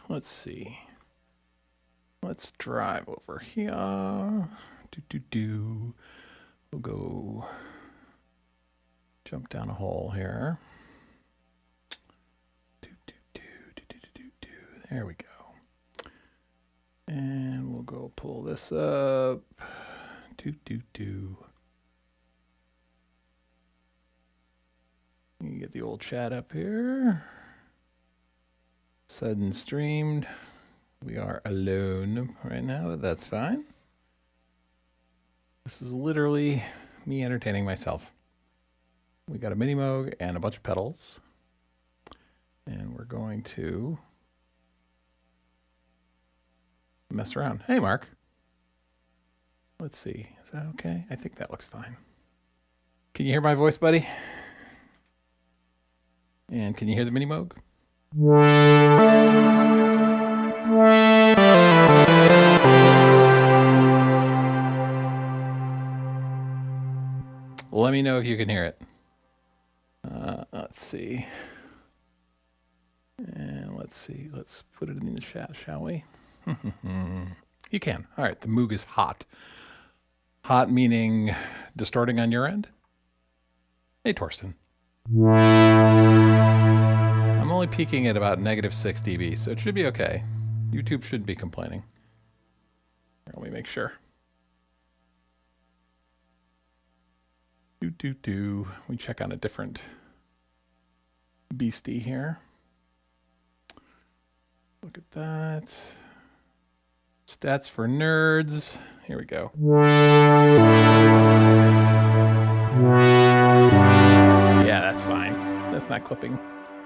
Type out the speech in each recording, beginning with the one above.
Let's see. Let's drive over here. We'll go jump down a hole here. There we go. And we'll go pull this up. You get the old chat up here. Sudden streamed. We are alone right now, but that's fine. This is literally me entertaining myself. We got a Minimoog and a bunch of pedals. And we're going to mess around. Hey, Mark. Let's see. Is that okay? I think that looks fine. Can you hear my voice, buddy? And can you hear the Minimoog? Let me know if you can hear it. Let's see. And let's see. Let's put it in the chat, shall we? You can. All right. The Moog is hot. Hot meaning distorting on your end? Hey, Torsten. I'm only peaking at about -6 dB, so it should be okay. YouTube shouldn't be complaining. Here, let me make sure. We check on a different beastie here. Look at that. Stats for nerds. Here we go. Yeah, that's fine. That's not clipping.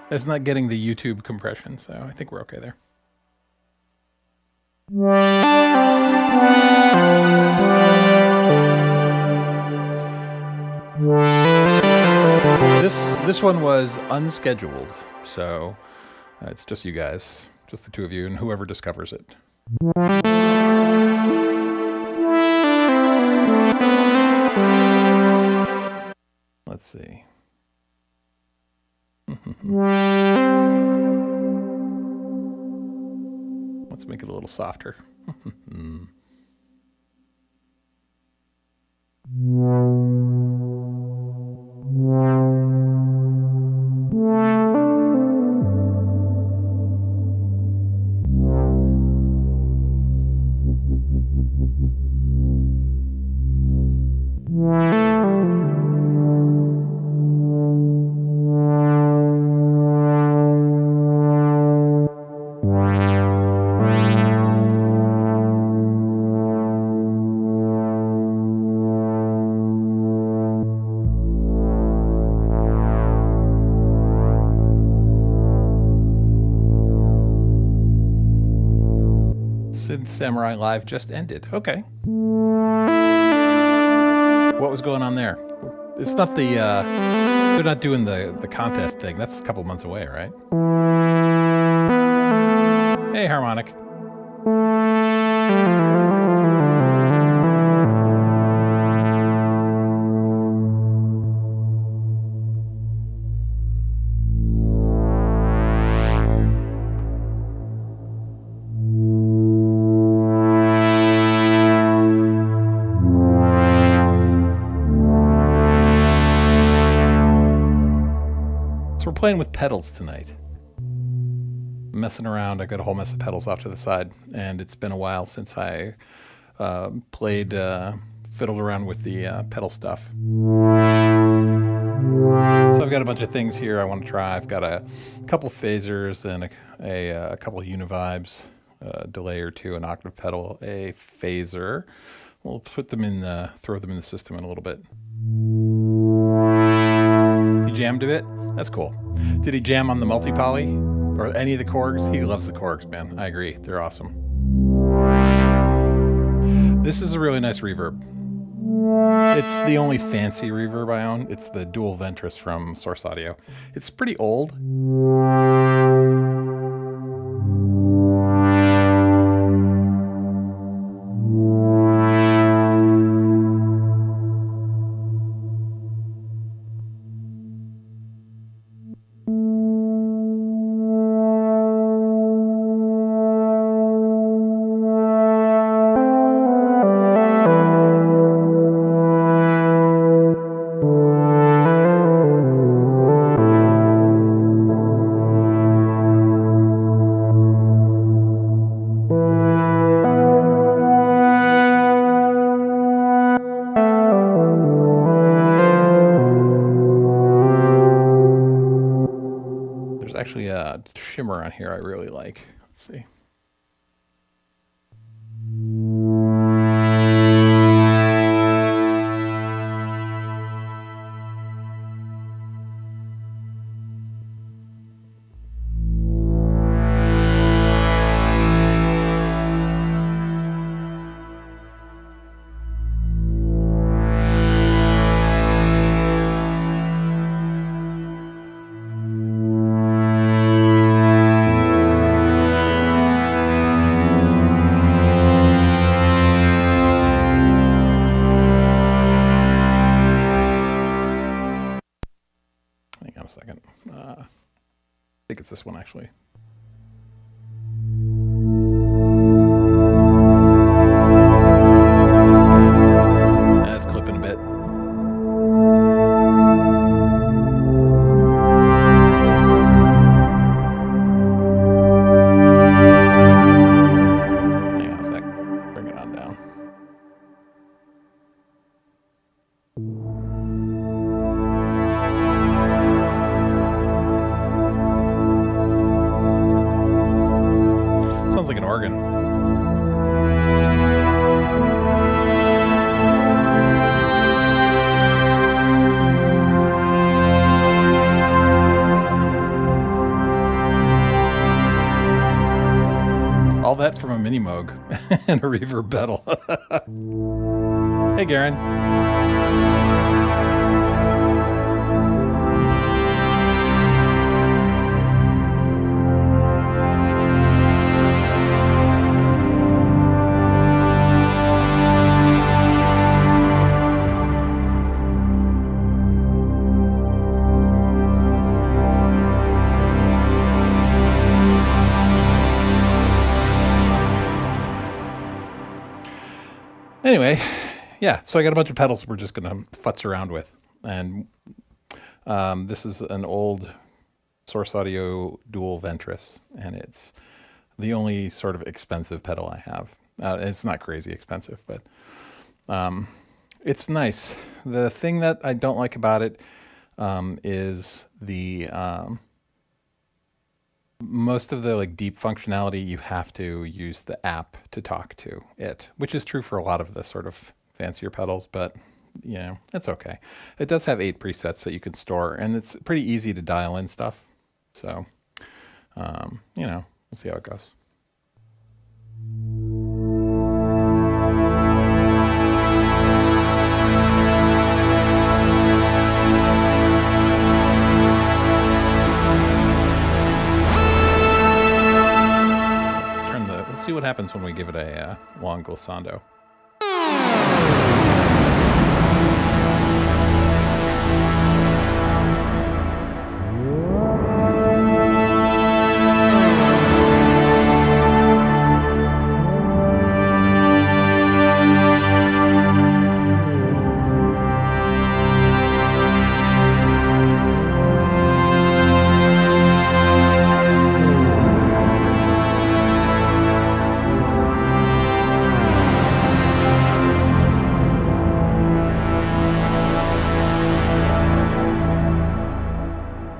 That's not getting the YouTube compression, so I think we're okay there. This one was unscheduled, so it's just you guys, just the two of you, and whoever discovers it. Let's see. Let's make it a little softer. Synth Samurai Live just ended. Okay. What was going on there? It's not the, they're not doing the contest thing. That's a couple months away, right? Hey, Harmonic. Playing with pedals tonight. Messing around. I got a whole mess of pedals off to the side, and it's been a while since I fiddled around with the pedal stuff. So I've got a bunch of things here I want to try. I've got a couple phasers and a couple of Univibes, a delay or two, an octave pedal, a phaser. We'll put them in throw them in the system in a little bit. You jammed a bit? That's cool. Did he jam on the multi-poly or any of the Korgs? He loves the Korgs, man. I agree. They're awesome. This is a really nice reverb. It's the only fancy reverb I own. It's the dual Ventris from Source Audio. It's pretty old. Actually a shimmer on here I really like. Let's see. Hang on a second. I think it's this one actually. That's clipping a bit. Hang on a sec. Bring it on down. Sounds like an organ. All that from a Minimoog and a reverb pedal. Hey, Garen. Anyway, yeah, so I got a bunch of pedals we're just going to futz around with. And this is an old Source Audio dual Ventris, and it's the only sort of expensive pedal I have. It's not crazy expensive, but it's nice. The thing that I don't like about it is the most of the like deep functionality, you have to use the app to talk to it, which is true for a lot of the sort of fancier pedals, but you know, it's okay. It does have 8 presets that you can store, and it's pretty easy to dial in stuff. So, you know, we'll see how it goes. Let's see what happens when we give it a long glissando.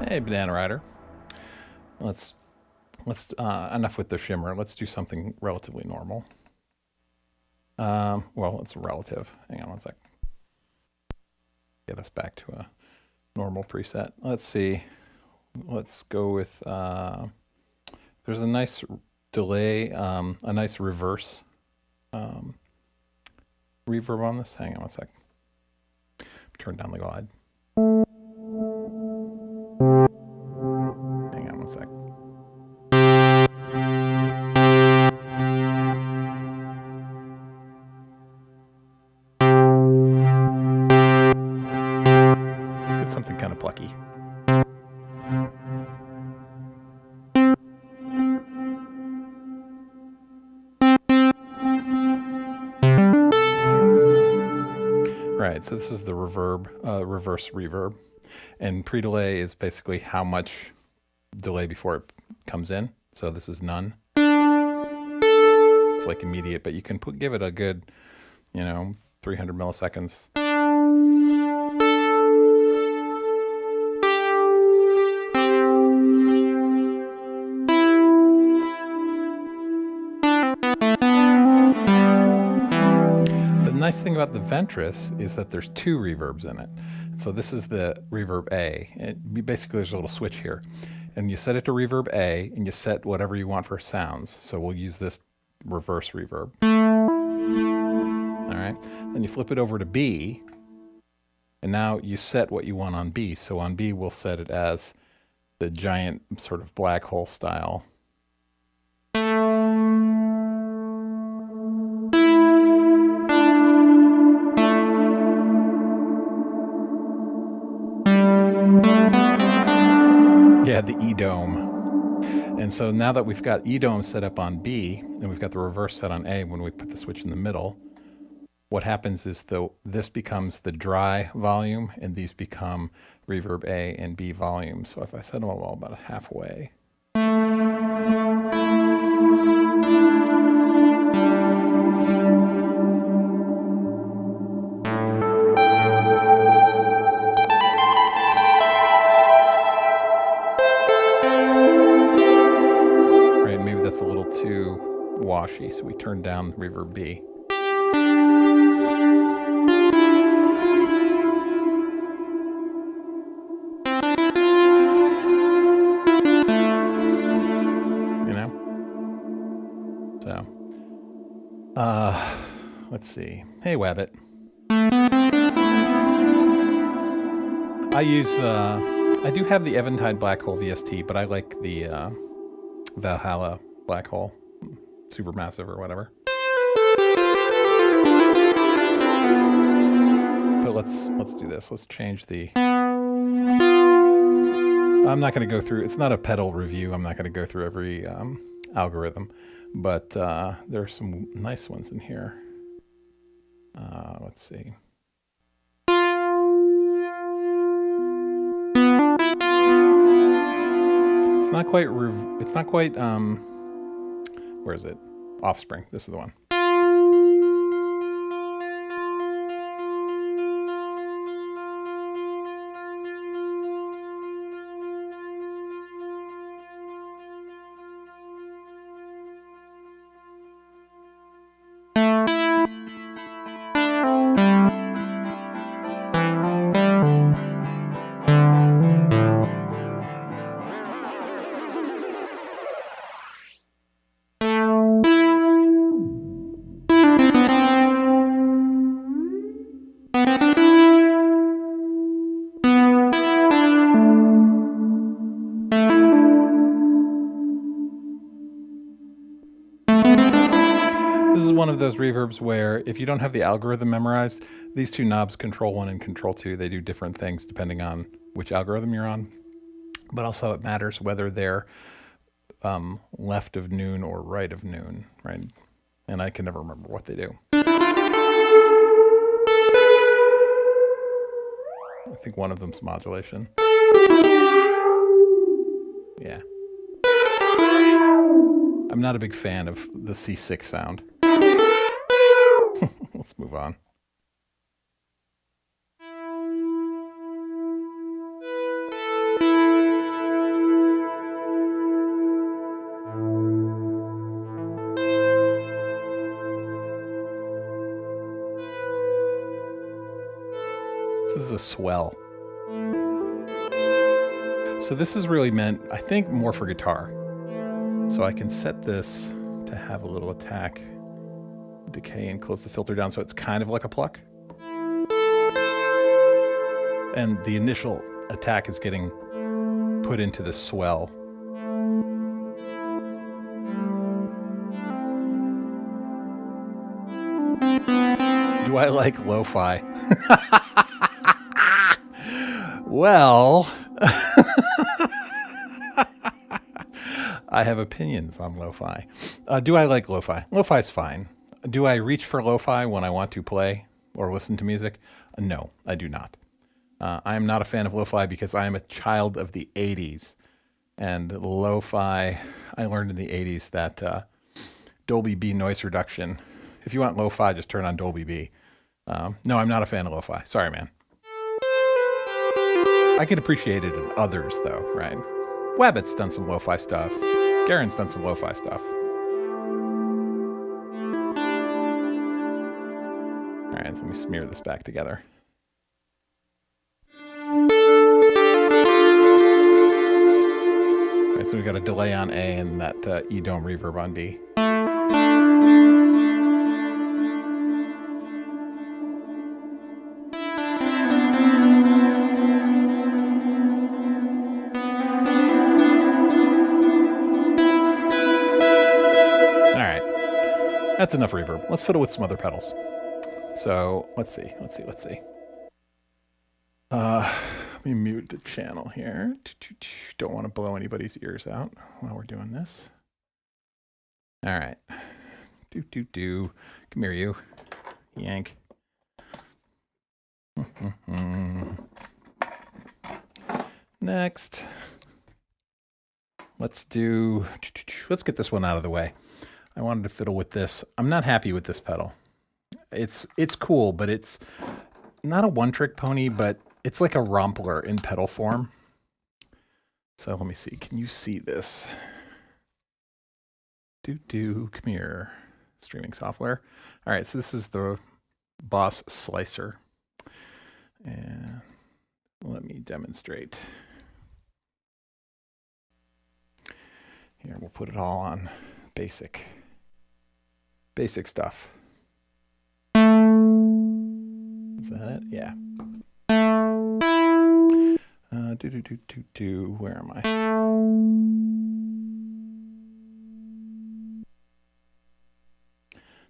Hey, Banana Rider. Let's enough with the shimmer. Let's do something relatively normal. Well, it's relative. Hang on one sec. Get us back to a normal preset. Let's see. Let's go with, there's a nice delay, a nice reverse reverb on this. Hang on one sec. turn down the glide. Hang on one sec. Let's get something kind of plucky. Right, so this is the reverb, reverse reverb. And pre-delay is basically how much delay before it comes in. So this is none. It's like immediate, but you can give it a good, 300 milliseconds. The nice thing about the Ventris is that there's two reverbs in it. So this is the reverb A. Basically, there's a little switch here. And you set it to reverb A, and you set whatever you want for sounds. So we'll use this reverse reverb. All right. Then you flip it over to B, and now you set what you want on B. So on B, we'll set it as the giant sort of black hole style. Yeah, the E-dome. And so now that we've got E-dome set up on B, and we've got the reverse set on A when we put the switch in the middle, what happens is this becomes the dry volume, and these become reverb A and B volume. So if I set them all about halfway. That's a little too washy, so we turn down reverb B. So, let's see. Hey, Wabbit. I do have the Eventide Black Hole VST, but I like the Valhalla Black Hole, Supermassive or whatever. But let's do this. Let's change the. I'm not going to go through. It's not a pedal review. I'm not going to go through every algorithm, but there are some nice ones in here. Let's see. It's not quite. It's not quite. Where is it? Offspring. This is the one. This is one of those reverbs where if you don't have the algorithm memorized, these two knobs, Control 1 and Control 2, they do different things depending on which algorithm you're on. But also it matters whether they're left of noon or right of noon, right? And I can never remember what they do. I think one of them's modulation. Yeah. I'm not a big fan of the C6 sound. Let's move on. This is a swell. So this is really meant, I think, more for guitar. So I can set this to have a little attack, decay, and close the filter down so it's kind of like a pluck. and the initial attack is getting put into the swell. Do I like lo-fi? Well, I have opinions on lo-fi. Do I like lo-fi? Lo-fi is fine. Do I reach for lo-fi when I want to play or listen to music? No, I do not. I am not a fan of lo-fi because I am a child of the 80s. And lo-fi, I learned in the 80s that Dolby B noise reduction, if you want lo-fi, just turn on Dolby B. No, I'm not a fan of lo-fi. Sorry, man. I can appreciate it in others, though, right? Wabbit's done some lo-fi stuff. Garen's done some lo-fi stuff. All right, so let me smear this back together. All right, so we got a delay on A and that E-dome reverb on B. That's enough reverb. Let's fiddle with some other pedals. So let's see. Let me mute the channel here. Don't want to blow anybody's ears out while we're doing this. All right. Come here, you. Yank. Next. Let's get this one out of the way. I wanted to fiddle with this. I'm not happy with this pedal. It's cool, but it's not a one-trick pony, but it's like a rompler in pedal form. So let me see. Can you see this? Come here. Streaming software. All right, so this is the Boss Slicer. And let me demonstrate. Here, we'll put it all on basic stuff. Is that it? Yeah. Where am I?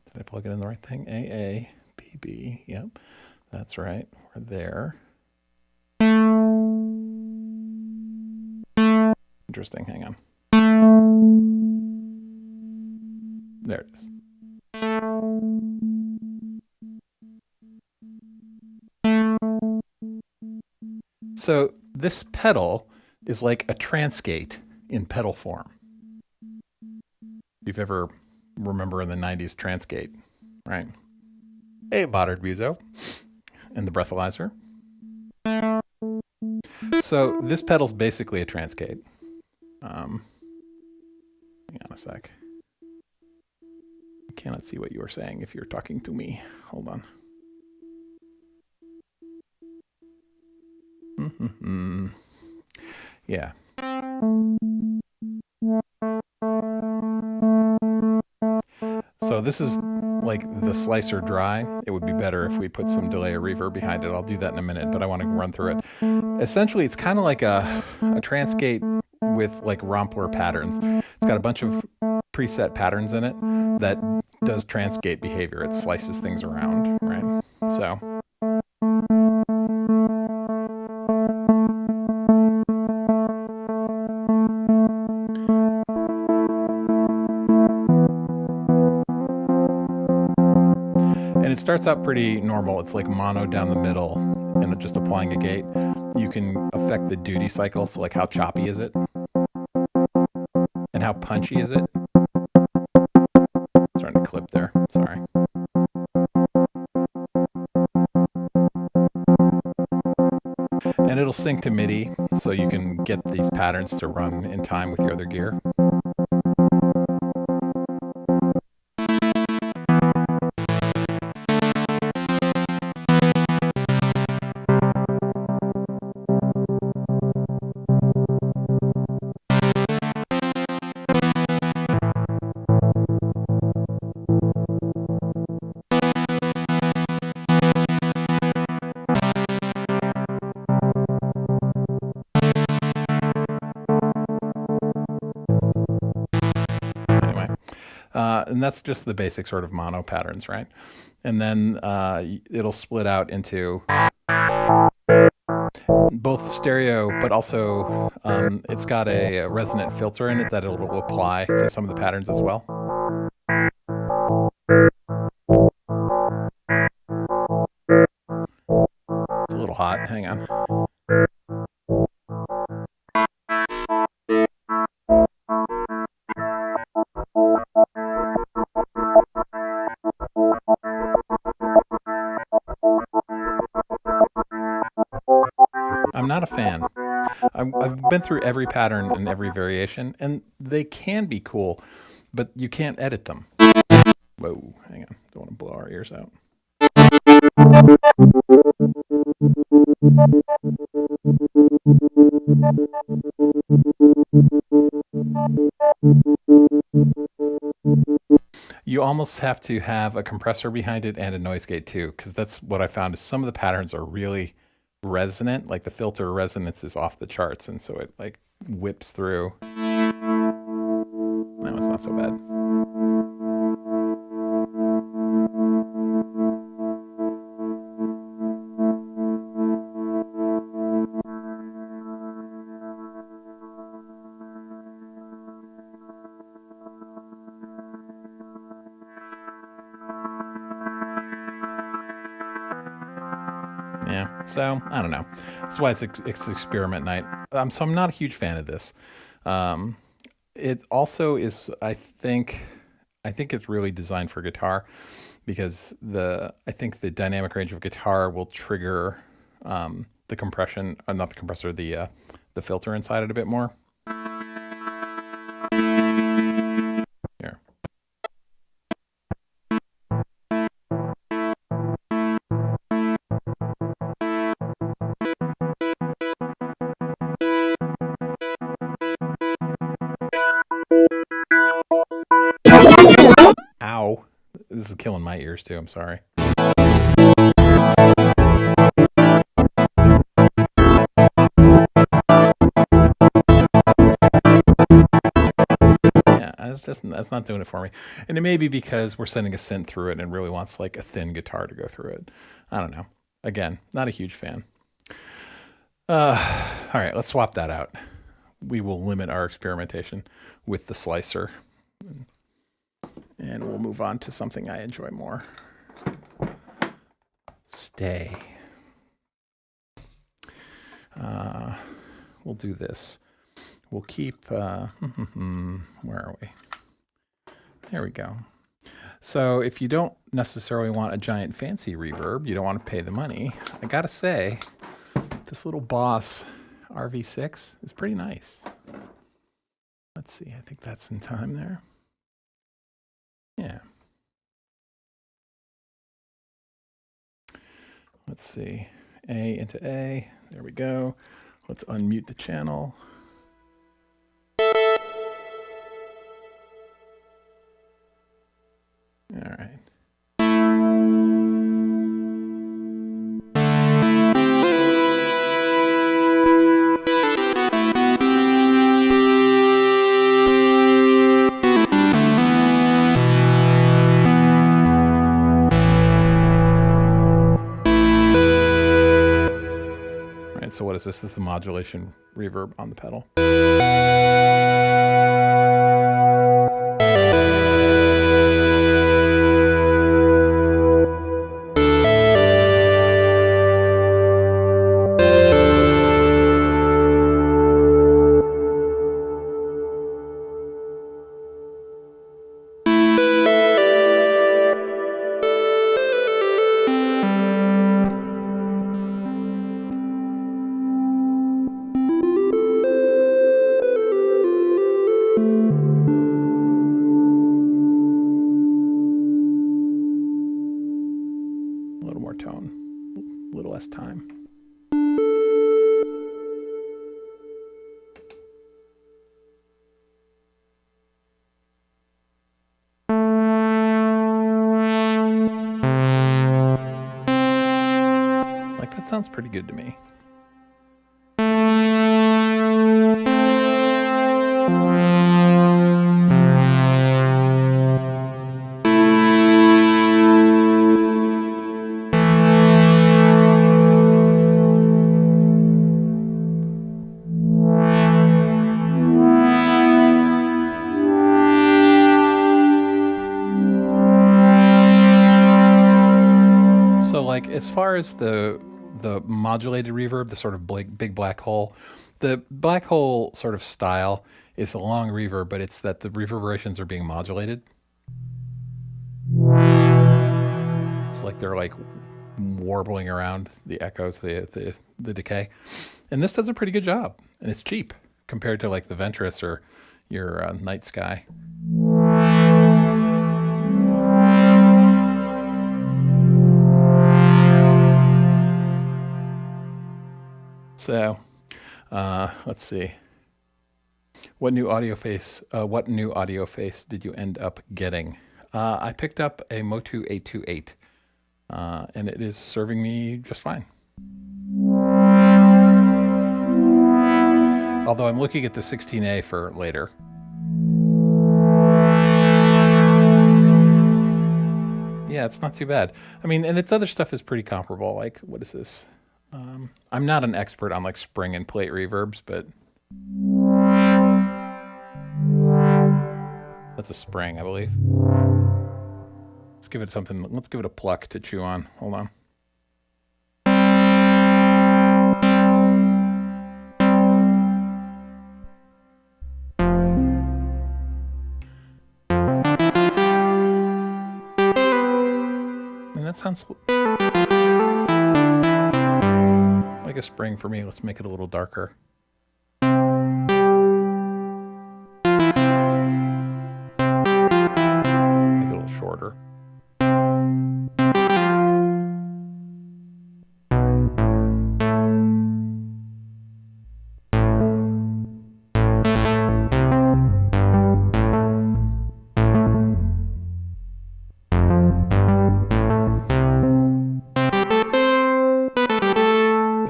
Did I plug it in the right thing? A, B, B. Yep, that's right. We're there. Interesting. Hang on. There it is. So this pedal is like a transgate in pedal form. If you've ever remember in the 90s transgate, right? Hey, Boddard Buzo and the breathalyzer. So this pedal's basically a transgate. Hang on a sec. I cannot see what you are saying if you're talking to me. Hold on. Yeah. So this is like the slicer dry. It would be better if we put some delay or reverb behind it. I'll do that in a minute, but I want to run through it. Essentially, it's kind of like a transgate with like rompler patterns. It's got a bunch of preset patterns in it that does transgate behavior. It slices things around, right? So. And it starts out pretty normal. It's like mono down the middle and just applying a gate. You can affect the duty cycle. So like how choppy is it? And how punchy is it? Starting to clip there. Sorry. And it'll sync to MIDI so you can get these patterns to run in time with your other gear. And that's just the basic sort of mono patterns, right? And then it'll split out into both stereo, but also it's got a resonant filter in it that it'll apply to some of the patterns as well. It's a little hot. Hang on. I'm not a fan. I've been through every pattern and every variation, and they can be cool, but you can't edit them. Whoa, hang on. Don't want to blow our ears out. You almost have to have a compressor behind it and a noise gate too, because that's what I found is some of the patterns are really resonant, like the filter resonance is off the charts, and so it like whips through. No, it's not so bad. Yeah, so I don't know. That's why it's experiment night. So I'm not a huge fan of this. It also is, I think it's really designed for guitar, because I think the dynamic range of guitar will trigger the compression, not the compressor, the filter inside it a bit more. Here. Ow. This is killing my ears too, I'm sorry. Yeah, that's not doing it for me. And it may be because we're sending a synth through it and it really wants like a thin guitar to go through it. I don't know. Again, not a huge fan. All right, let's swap that out. We will limit our experimentation with the slicer. And we'll move on to something I enjoy more. Stay. We'll do this. We'll keep, where are we? There we go. So if you don't necessarily want a giant fancy reverb, you don't want to pay the money, I gotta say, this little Boss RV6 is pretty nice. Let's see, I think that's in time there. Yeah. Let's see, A into A, there we go. Let's unmute the channel. All right. So what is this? This is the modulation reverb on the pedal. A little more tone, a little less time. Like, that sounds pretty good to me. as the modulated reverb, the sort of big black hole, the black hole sort of style is a long reverb, but it's that the reverberations are being modulated. It's like they're like warbling around the echoes, the decay. And this does a pretty good job, and it's cheap compared to like the Ventress or your Night Sky. So, let's see. What new audio face did you end up getting? I picked up a Motu 828, and it is serving me just fine. Although I'm looking at the 16A for later. Yeah, it's not too bad. I mean, and its other stuff is pretty comparable. Like, what is this? I'm not an expert on like spring and plate reverbs, but that's a spring, I believe. Let's give it something. Let's give it a pluck to chew on. Hold on. And that sounds like a spring for me. Let's make it a little darker. Make it a little shorter.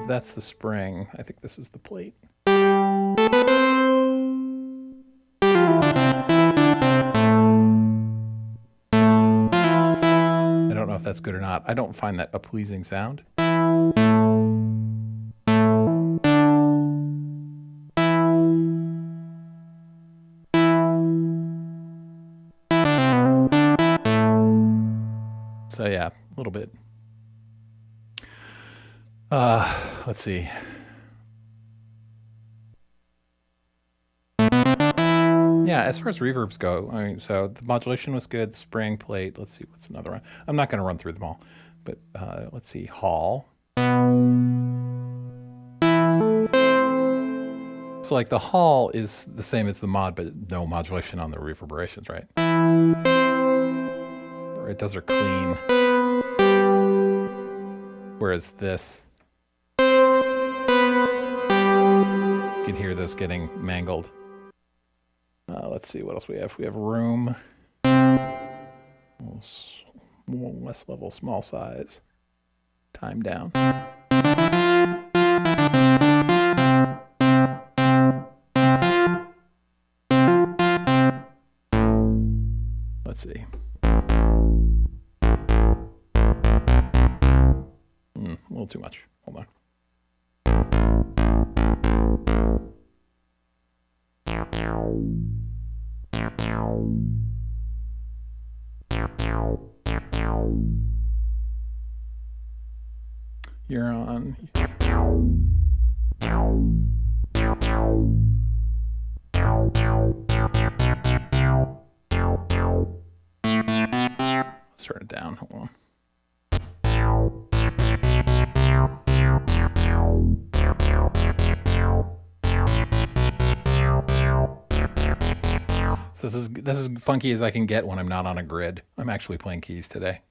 That's the spring. I think this is the plate. I don't know if that's good or not. I don't find that a pleasing sound. So yeah, a little bit. Let's see. Yeah, as far as reverbs go, I mean, so the modulation was good, spring, plate. Let's see, what's another one? I'm not going to run through them all, but let's see, hall. So like the hall is the same as the mod, but no modulation on the reverberations, right? Right, those are clean. Whereas this, you can hear this getting mangled. Let's see what else we have. We have room, less level, small size, time down. Let's see. A little too much. Hold on. You're on. Let's turn it down. Hold on. This is as funky as I can get when I'm not on a grid. I'm actually playing keys today.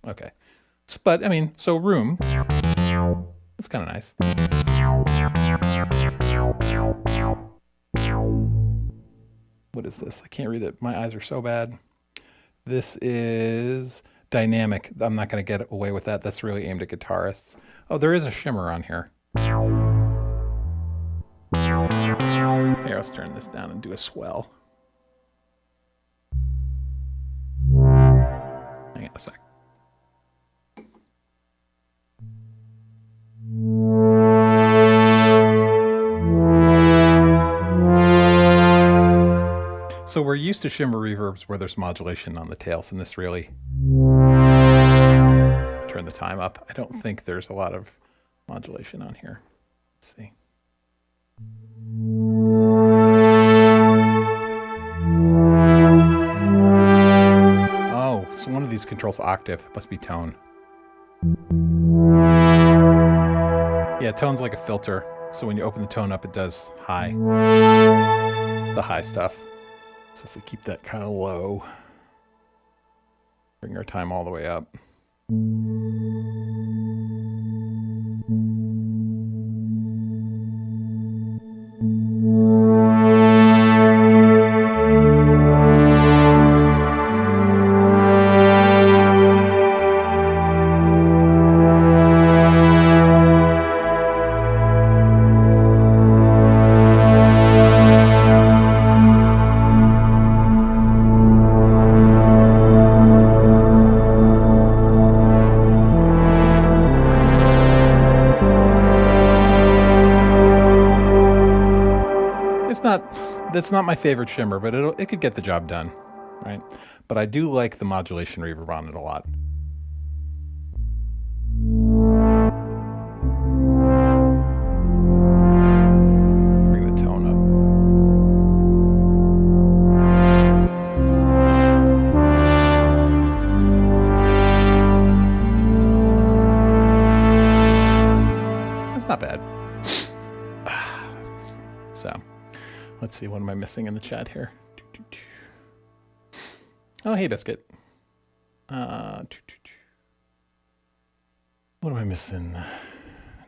Okay. But I mean, so room. That's kind of nice. What is this? I can't read it. My eyes are so bad. This is dynamic. I'm not going to get away with that. That's really aimed at guitarists. Oh, there is a shimmer on here. Here, let's turn this down and do a swell. a sec. So we're used to shimmer reverbs where there's modulation on the tails, and this really turn the time up. I don't think there's a lot of modulation on here. Let's see. Oh, so one of these controls octave. It must be tone. Yeah, tone's like a filter. So when you open the tone up, it does high. The high stuff. So if we keep that kind of low, bring our time all the way up. That's not my favorite shimmer, but it could get the job done, right? But I do like the modulation reverb on it a lot. Bring the tone up. That's not bad. So. Let's see, what am I missing in the chat here? Oh, hey, Biscuit. What am I missing?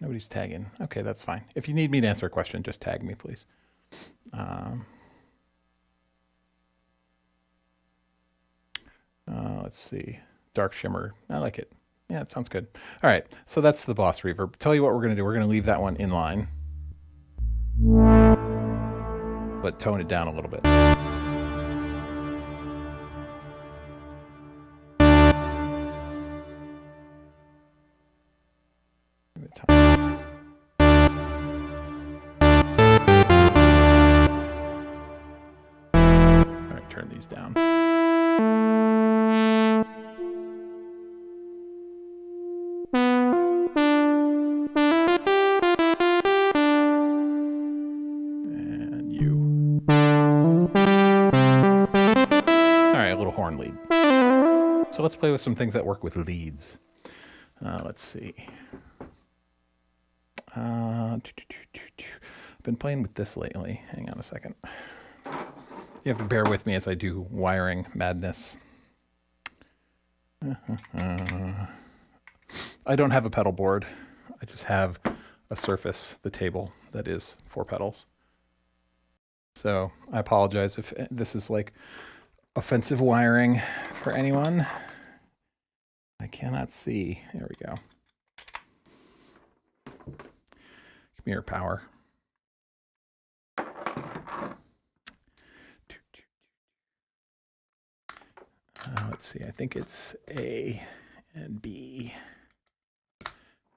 Nobody's tagging. Okay, that's fine. If you need me to answer a question, just tag me, please. Let's see. Dark shimmer. I like it. Yeah, it sounds good. All right, so that's the boss reverb. Tell you what we're going to do. We're going to leave that one in line, but tone it down a little bit. All right, turn these down. Lead. So let's play with some things that work with leads. Let's see. I've been playing with this lately. Hang on a second. You have to bear with me as I do wiring madness. I don't have a pedal board. I just have a surface, the table, that is 4 pedals. So I apologize if this is like offensive wiring for anyone. I cannot see. There we go. Give me your power. Let's see. I think it's A and B.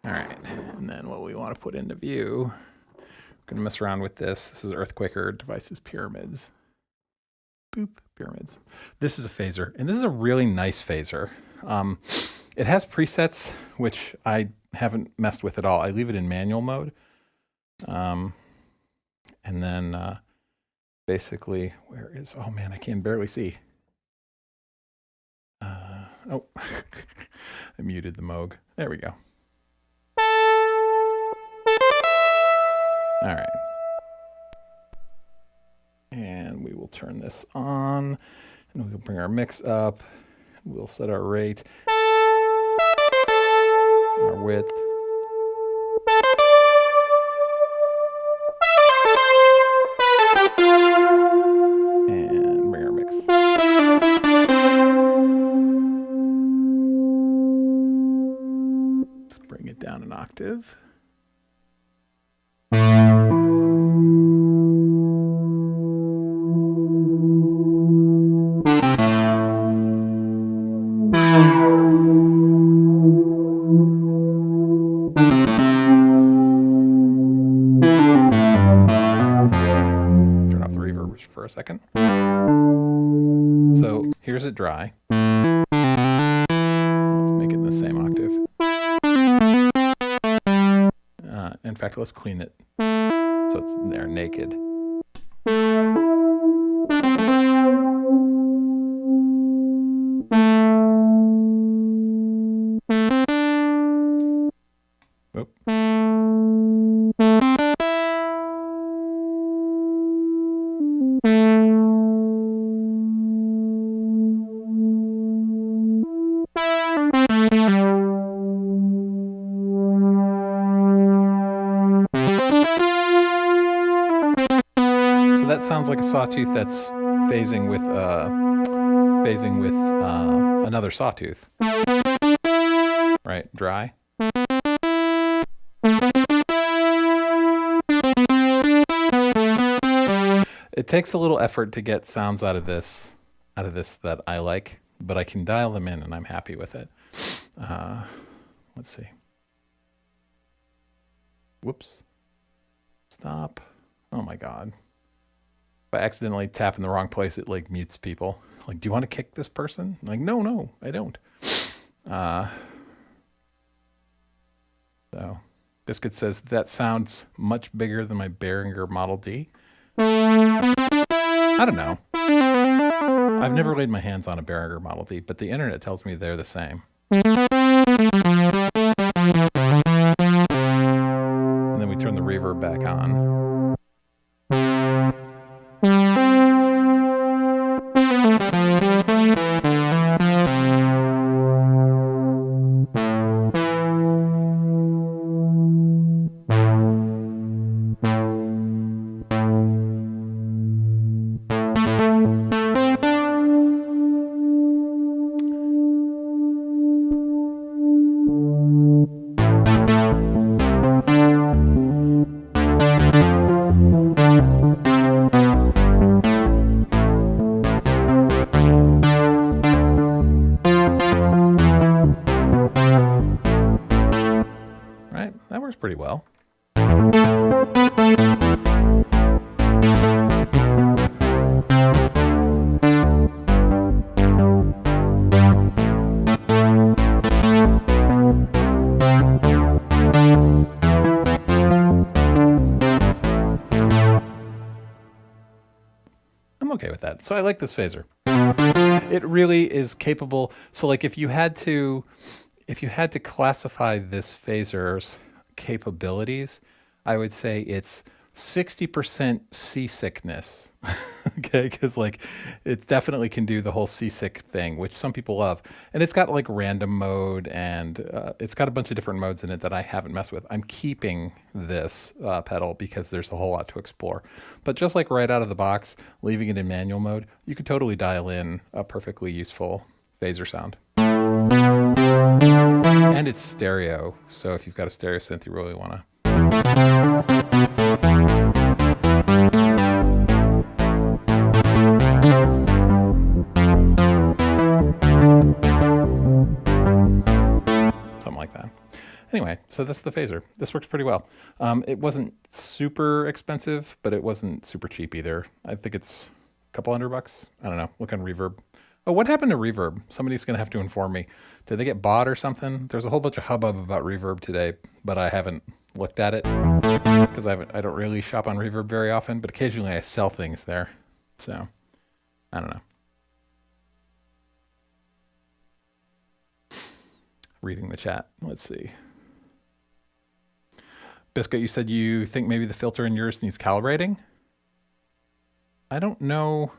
All right. And then what we want to put into view, we're going to mess around with this. This is Earthquaker Devices Pyramids. Boop, pyramids. This is a phaser, and this is a really nice phaser. It has presets, which I haven't messed with at all. I leave it in manual mode. And then basically, where is, oh man, I can barely see. Oh, I muted the Moog. There we go. All right. And we will turn this on, and we'll bring our mix up. We'll set our rate, our width. And bring our mix. Let's bring it down an octave. second. So here's it dry. Let's make it in the same octave. In fact, let's clean it so it's there naked. Oop. So that sounds like a sawtooth that's phasing with another sawtooth, right? Dry. It takes a little effort to get sounds out of this that I like, but I can dial them in and I'm happy with it. Let's see. Whoops. Stop. Oh my God. If I accidentally tap in the wrong place, it like mutes people. Like, do you want to kick this person? I'm like, no, I don't. So Biscuit says that sounds much bigger than my Behringer Model D. I don't know. I've never laid my hands on a Behringer Model D, but the internet tells me they're the same. And then we turn the reverb back on. That works pretty well. I'm okay with that. So I like this phaser. It really is capable. So like if you had to classify this phaser's capabilities, I would say it's 60% seasickness. Okay, because like it definitely can do the whole seasick thing, which some people love, and it's got like random mode, and it's got a bunch of different modes in it that I haven't messed with. I'm keeping this pedal because there's a whole lot to explore, but just like right out of the box, leaving it in manual mode, you could totally dial in a perfectly useful phaser sound. And it's stereo, so if you've got a stereo synth you really want to. Something like that. Anyway, so that's the phaser. This works pretty well. It wasn't super expensive, but it wasn't super cheap either. I think it's a couple $100. I don't know. Look on Reverb. Oh, what happened to Reverb? Somebody's going to have to inform me. Did they get bought or something? There's a whole bunch of hubbub about Reverb today, but I haven't looked at it because I don't really shop on Reverb very often, but occasionally I sell things there. So, I don't know. Reading the chat. Let's see. Biscuit, you said you think maybe the filter in yours needs calibrating? I don't know.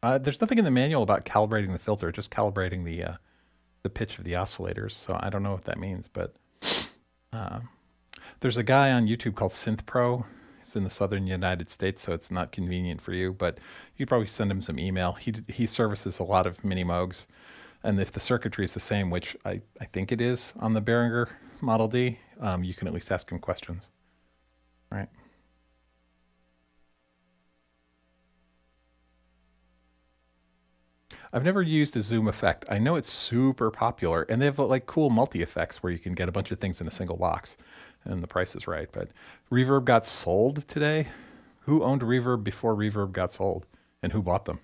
There's nothing in the manual about calibrating the filter, just calibrating the pitch of the oscillators. So I don't know what that means, but there's a guy on YouTube called Synth Pro. He's in the southern United States, so it's not convenient for you, but you could probably send him some email. He services a lot of Minimoogs, and if the circuitry is the same, which I think it is on the Behringer Model D, you can at least ask him questions. All right. I've never used a zoom effect. I know it's super popular, and they have like cool multi-effects where you can get a bunch of things in a single box, and the price is right. But Reverb got sold today. Who owned Reverb before Reverb got sold? and who bought them.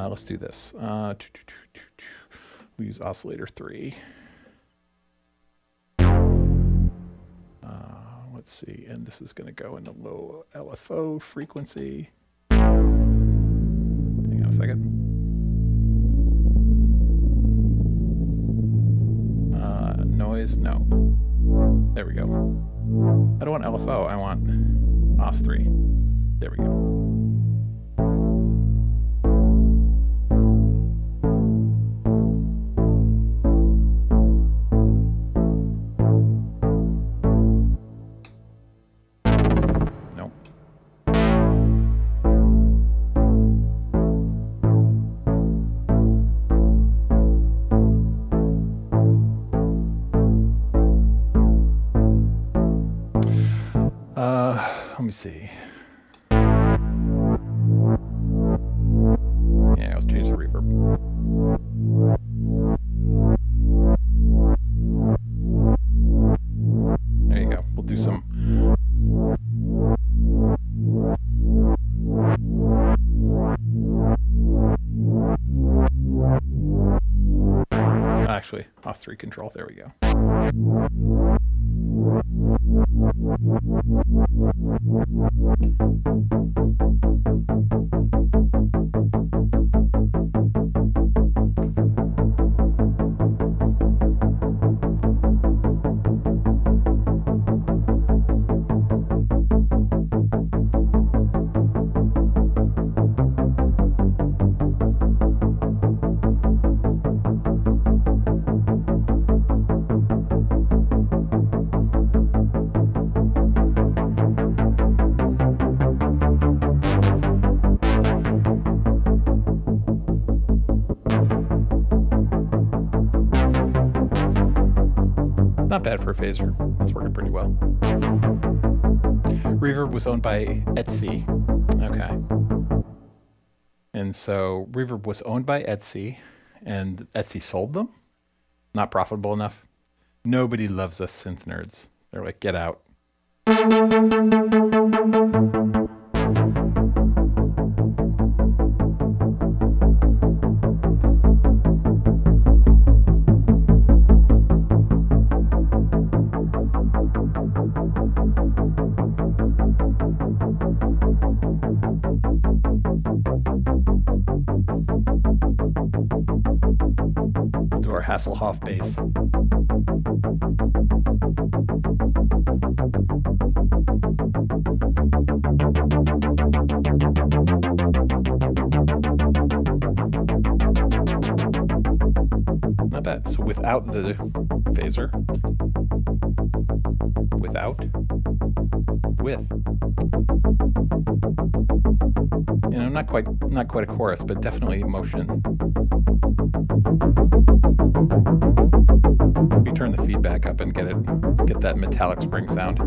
Let's do this. We use oscillator 3. Let's see, and this is going to go into low LFO frequency. Hang on a second. Noise, no. There we go. I don't want LFO, I want OS3. There we go. Let me see. Yeah, let's change the reverb. There you go. We'll do some. Actually, OS3 control. There we go. Not bad for a phaser. That's working pretty well. Reverb was owned by Etsy. Okay. And so Reverb was owned by Etsy, and Etsy sold them. Not profitable enough. Nobody loves us synth nerds. They're like, get out. Do our Hasselhoff bass. Not bad. So without the phaser, without, with. You know, not quite a chorus, but definitely motion. We turn the feedback up and get that metallic spring sound.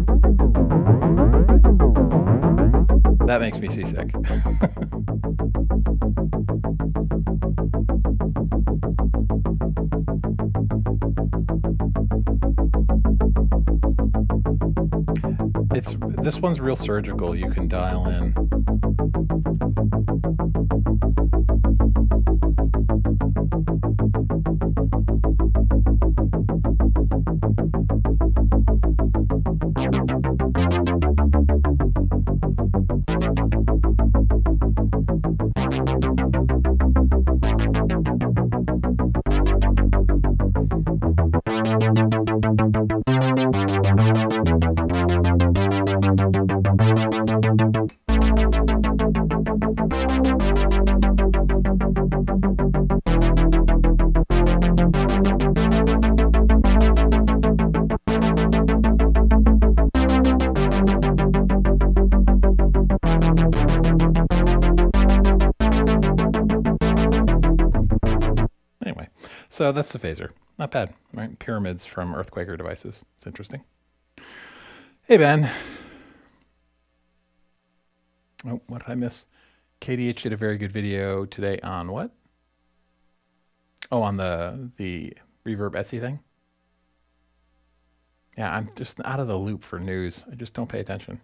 That makes me seasick. This one's real surgical. You can dial in. So that's the phaser. Not bad, right? Pyramids from Earthquaker devices. It's interesting. Hey, Ben. Oh, what did I miss? KDH did a very good video today on what? Oh, on the Reverb Etsy thing? Yeah, I'm just out of the loop for news. I just don't pay attention.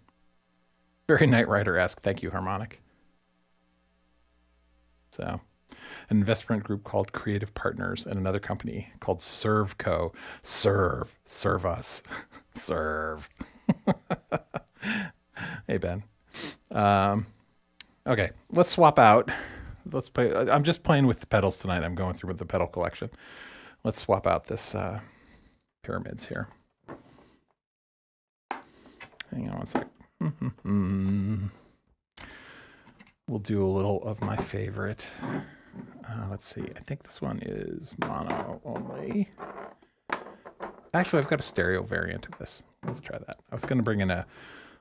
Very Night Rider-esque. Thank you, Harmonic. So, an investment group called Creative Partners and another company called Serve.co. Serve us. Serve. Hey, Ben. Okay, let's swap out. Let's play. I'm just playing with the pedals tonight. I'm going through with the pedal collection. Let's swap out this pyramids here. Hang on one sec. We'll do a little of my favorite. Let's see. I think this one is mono only. Actually, I've got a stereo variant of this. Let's try that. I was going to bring in a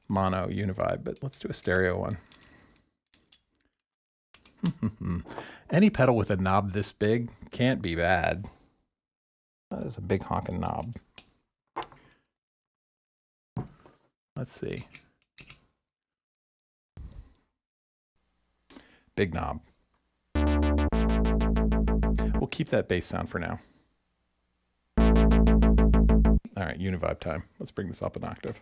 mono Univibe, but let's do a stereo one. Any pedal with a knob this big can't be bad. That is a big honking knob. Let's see. Big knob. We'll keep that bass sound for now. All right, Univibe time. Let's bring this up an octave.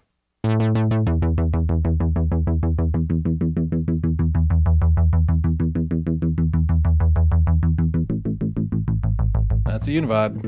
That's a Univibe.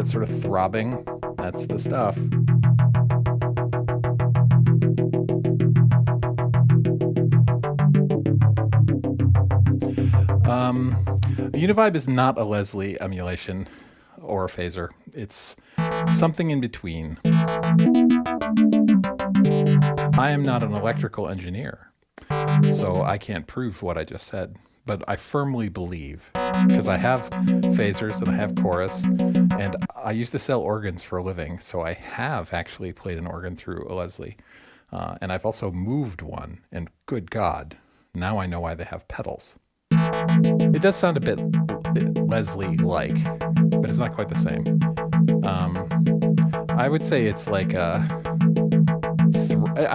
Sort of throbbing. That's the stuff. Univibe is not a Leslie emulation or a phaser. It's something in between. I am not an electrical engineer, so I can't prove what I just said. But I firmly believe, because I have phasers and I have chorus, and I used to sell organs for a living, so I have actually played an organ through a Leslie. And I've also moved one, and good God, now I know why they have pedals. It does sound a bit Leslie-like, but it's not quite the same. I would say it's like I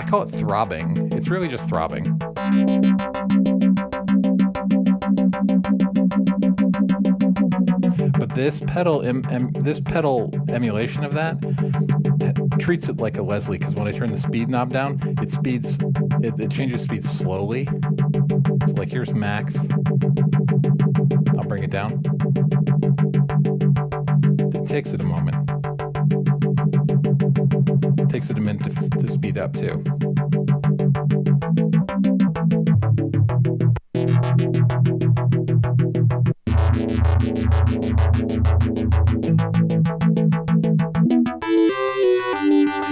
call it throbbing. It's really just throbbing. But this pedal emulation of that treats it like a Leslie, because when I turn the speed knob down, it changes speed slowly. So like here's max. I'll bring it down. It takes it a moment. It takes it a minute to speed up too.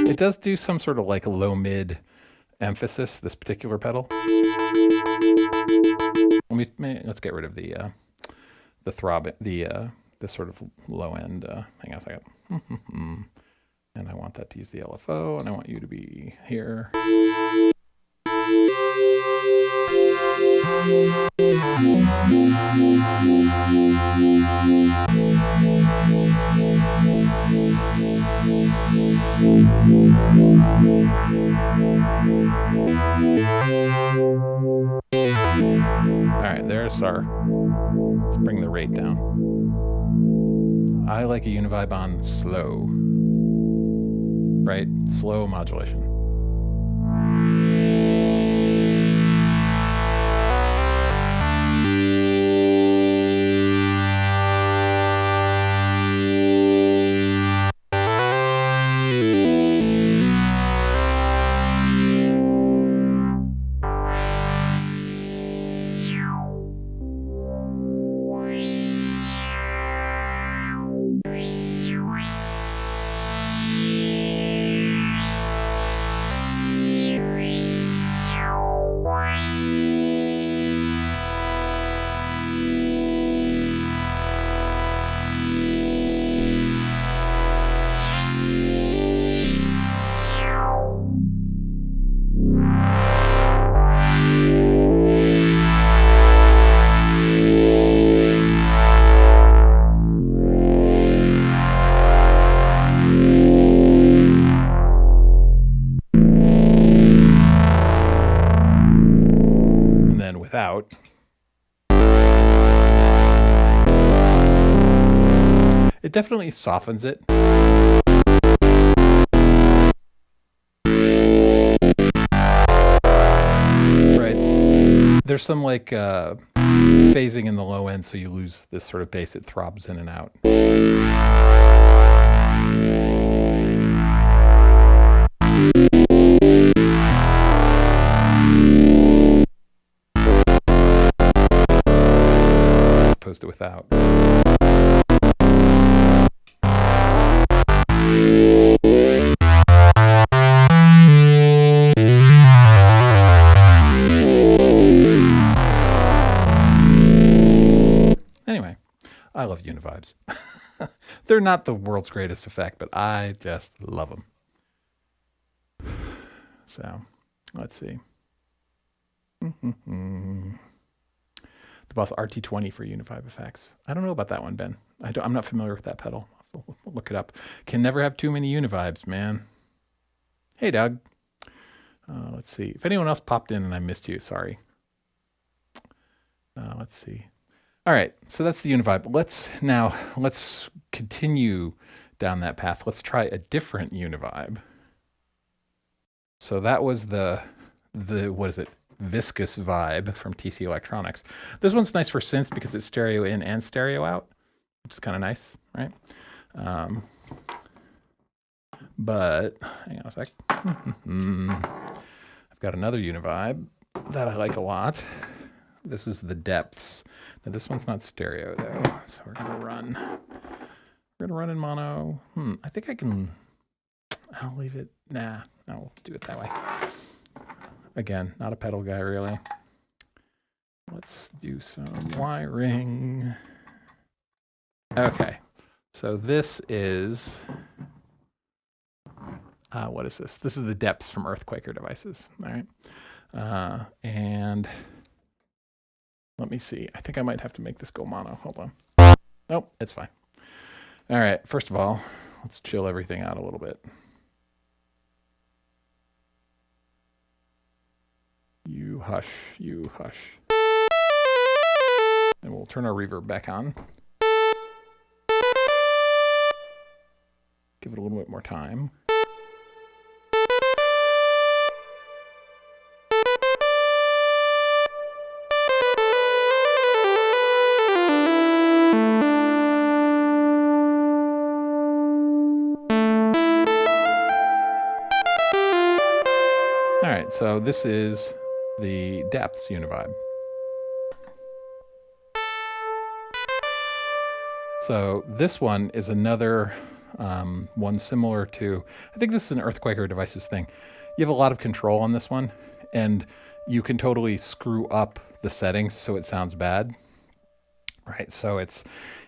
It does do some sort of like low mid emphasis, this particular pedal. Let's get rid of the throb, the sort of low end. Hang on a second. And I want that to use the LFO, and I want you to be here. All right, there's our, let's bring the rate down. I like a Univibe on slow, right? Slow modulation. without. It definitely softens it. Right. There's some like phasing in the low end, so you lose this sort of bass. It throbs in and out. As opposed to without. Anyway, I love Univibes. They're not the world's greatest effect, but I just love them. So, let's see. The Boss RT20 for Univibe effects. I don't know about that one, Ben. I'm not familiar with that pedal. I'll look it up. Can never have too many Univibes, man. Hey, Doug. Let's see. If anyone else popped in and I missed you, sorry. Let's see. All right, so that's the Univibe. Let's continue down that path. Let's try a different Univibe. So that was the what is it? Viscous Vibe from TC Electronics. This one's nice for synths because it's stereo in and stereo out, which is kind of nice, right? But hang on a sec. I've got another Univibe that I like a lot. This is the Depths. Now this one's not stereo though, so we're gonna run in mono. I think I can. I'll leave it. Nah, I'll do it that way. Again, not a pedal guy really. Let's do some wiring. Okay, so this is what is this? This is the Depths from Earthquaker Devices. All right, and let me see. I think I might have to make this go mono. Hold on. Nope, it's fine. All right, first of all, let's chill everything out a little bit. You hush, you hush. And we'll turn our reverb back on. Give it a little bit more time. All right, so this is the Depths Univibe. So this one is another one similar to, I think this is an Earthquaker Devices thing. You have a lot of control on this one, and you can totally screw up the settings so it sounds bad. Right, so it's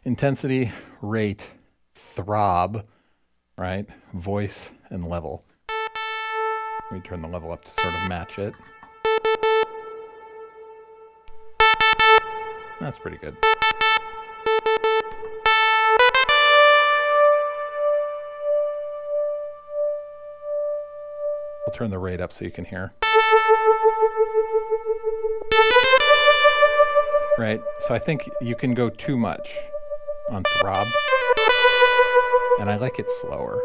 intensity, rate, throb, right, voice, and level. Let me turn the level up to sort of match it. That's pretty good. I'll turn the rate up so you can hear. Right, so I think you can go too much on throb, and I like it slower.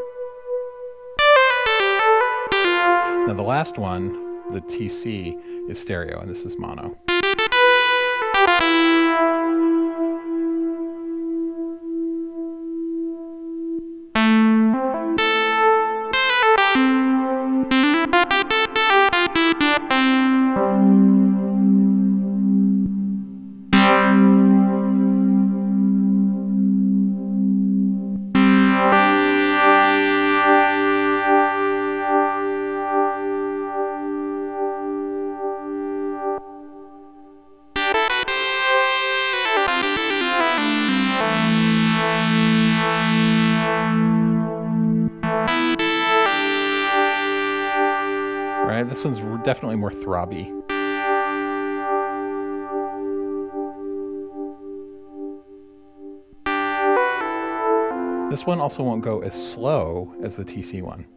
Now the last one, the TC, is stereo, and this is mono. This one's definitely more throbby. This one also won't go as slow as the TC one.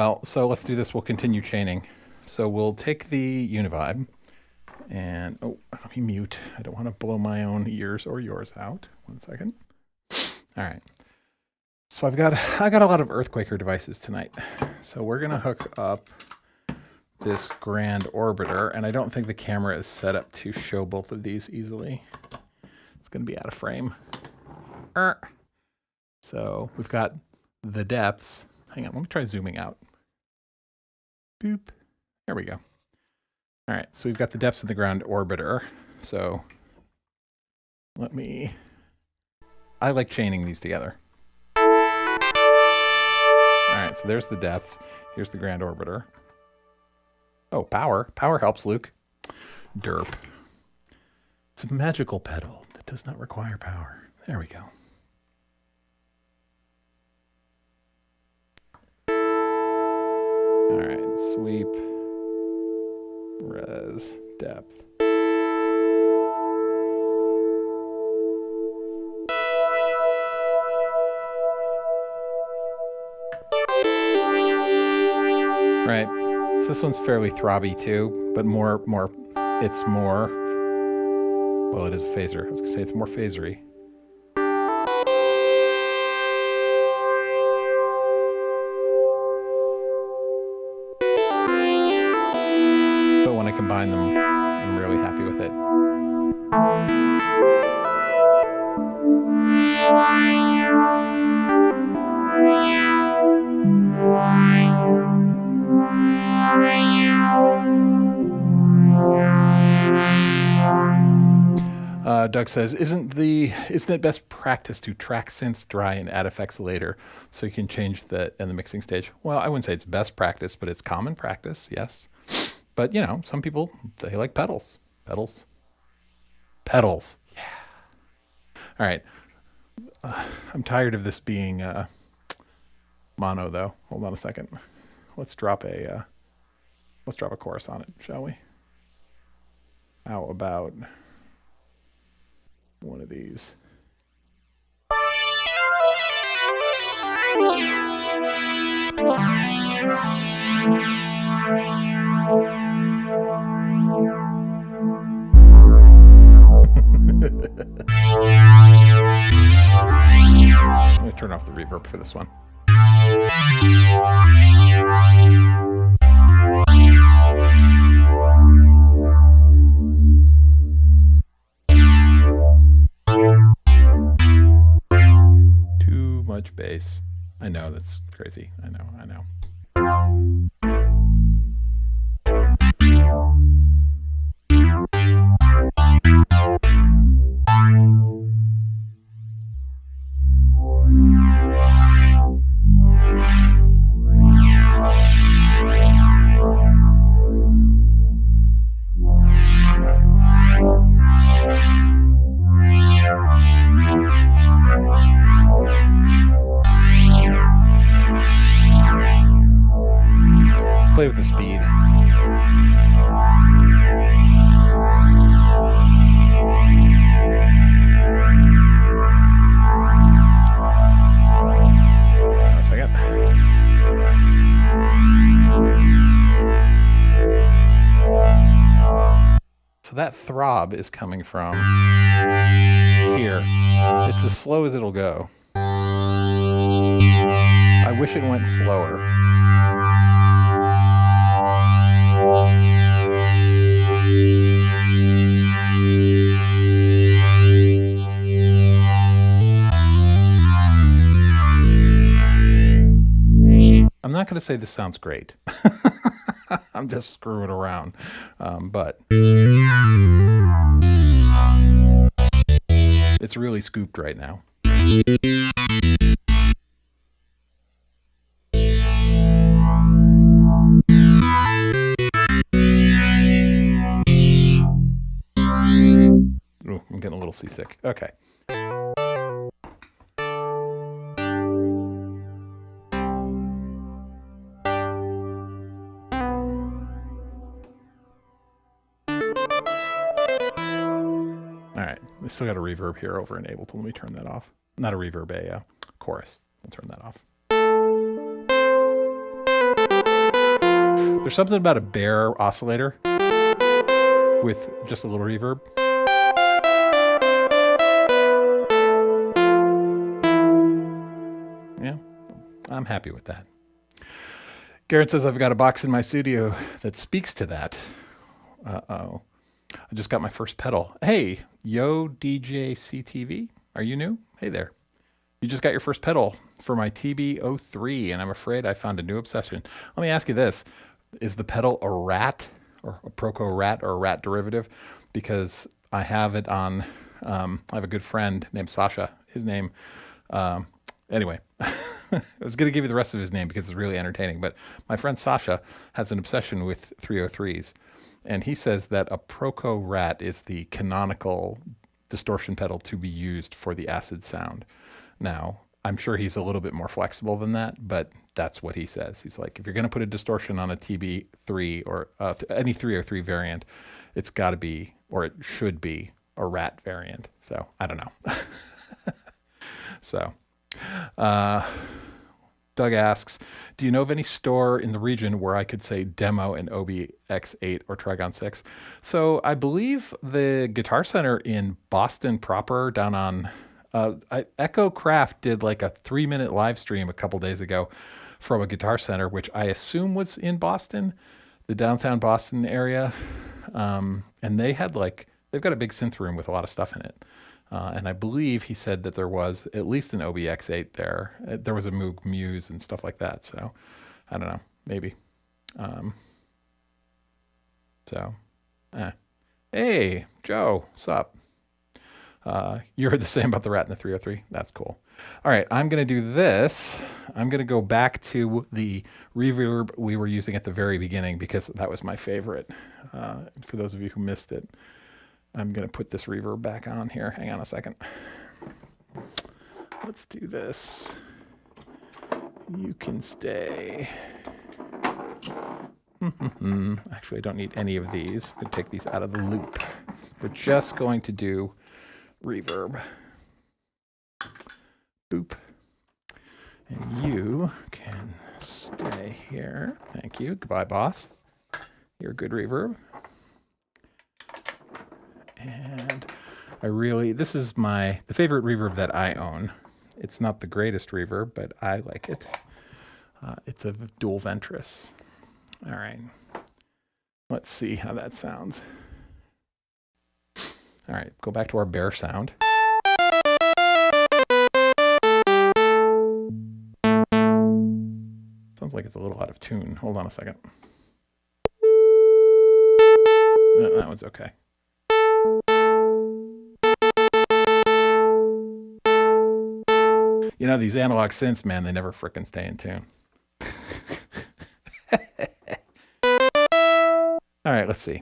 Well, so let's do this. We'll continue chaining. So we'll take the Univibe and, oh, let me mute. I don't want to blow my own ears or yours out. 1 second. All right. So I got a lot of Earthquaker devices tonight. So we're going to hook up this Grand Orbiter, and I don't think the camera is set up to show both of these easily. It's going to be out of frame. So we've got the depths. Hang on, let me try zooming out. Boop. There we go. All right, so we've got the depths of the Ground Orbiter. So I like chaining these together. All right, so there's the depths. Here's the Grand Orbiter. Oh, power. Power helps, Luke. Derp. It's a magical pedal that does not require power. There we go. All right, sweep, res, depth. Right, so this one's fairly throbby too, but it's more, well, it is a phaser. I was gonna say it's more phasery. But when I combine them, I'm really happy with it. Doug says, isn't it best practice to track synths dry and add effects later so you can change in the mixing stage? Well, I wouldn't say it's best practice, but it's common practice, yes. But, you know, some people, they like pedals. Pedals. Pedals. Yeah. All right. I'm tired of this being mono, though. Hold on a second. Let's drop a chorus on it, shall we? How about one of these? I'm going to turn off the reverb for this one. Too much bass. I know, that's crazy. I know. Play with the speed. A second. So that throb is coming from here. It's as slow as it'll go. I wish it went slower. I'm not going to say this sounds great. I'm just screwing around. But it's really scooped right now. Ooh, I'm getting a little seasick. Okay. I still got a reverb here over in Ableton. Let me turn that off. Not a reverb, a chorus. I'll turn that off. There's something about a bare oscillator with just a little reverb. Yeah, I'm happy with that. Garrett says, I've got a box in my studio that speaks to that. Uh-oh. I just got my first pedal. Hey, yo, DJ CTV. Are you new? Hey there. You just got your first pedal for my TB03, and I'm afraid I found a new obsession. Let me ask you this. Is the pedal a rat, or a Proco rat, or a rat derivative? Because I have it on, I have a good friend named Sasha. His name, anyway, I was going to give you the rest of his name because it's really entertaining, but my friend Sasha has an obsession with 303s, and he says that a Proco rat is the canonical distortion pedal to be used for the acid sound. Now, I'm sure he's a little bit more flexible than that, but that's what he says. He's like, if you're going to put a distortion on a TB3 or any 303 variant, it's got to be, or it should be, a rat variant. So I don't know. So Doug asks, do you know of any store in the region where I could say demo an OBX8 or Trigon 6? So I believe the Guitar Center in Boston proper down on Echo Craft did like a 3-minute live stream a couple days ago from a Guitar Center, which I assume was in Boston, the downtown Boston area. And they had they've got a big synth room with a lot of stuff in it. And I believe he said that there was at least an OBX8 there. There was a Moog Muse and stuff like that. So I don't know, maybe. Hey, Joe, sup? You heard the same about the rat in the 303. That's cool. All right, I'm going to do this. I'm going to go back to the reverb we were using at the very beginning because that was my favorite. For those of you who missed it, I'm going to put this reverb back on here. Hang on a second. Let's do this. You can stay. Actually, I don't need any of these. I'm going to take these out of the loop. We're just going to do reverb. Boop. And you can stay here. Thank you. Goodbye, boss. You're good reverb. And this is the favorite reverb that I own. It's not the greatest reverb, but I like it. It's a dual ventris. All right. Let's see how that sounds. All right, go back to our bare sound. Sounds like it's a little out of tune. Hold on a second. No, that one's okay. You know, these analog synths, man, they never frickin' stay in tune. All right, let's see.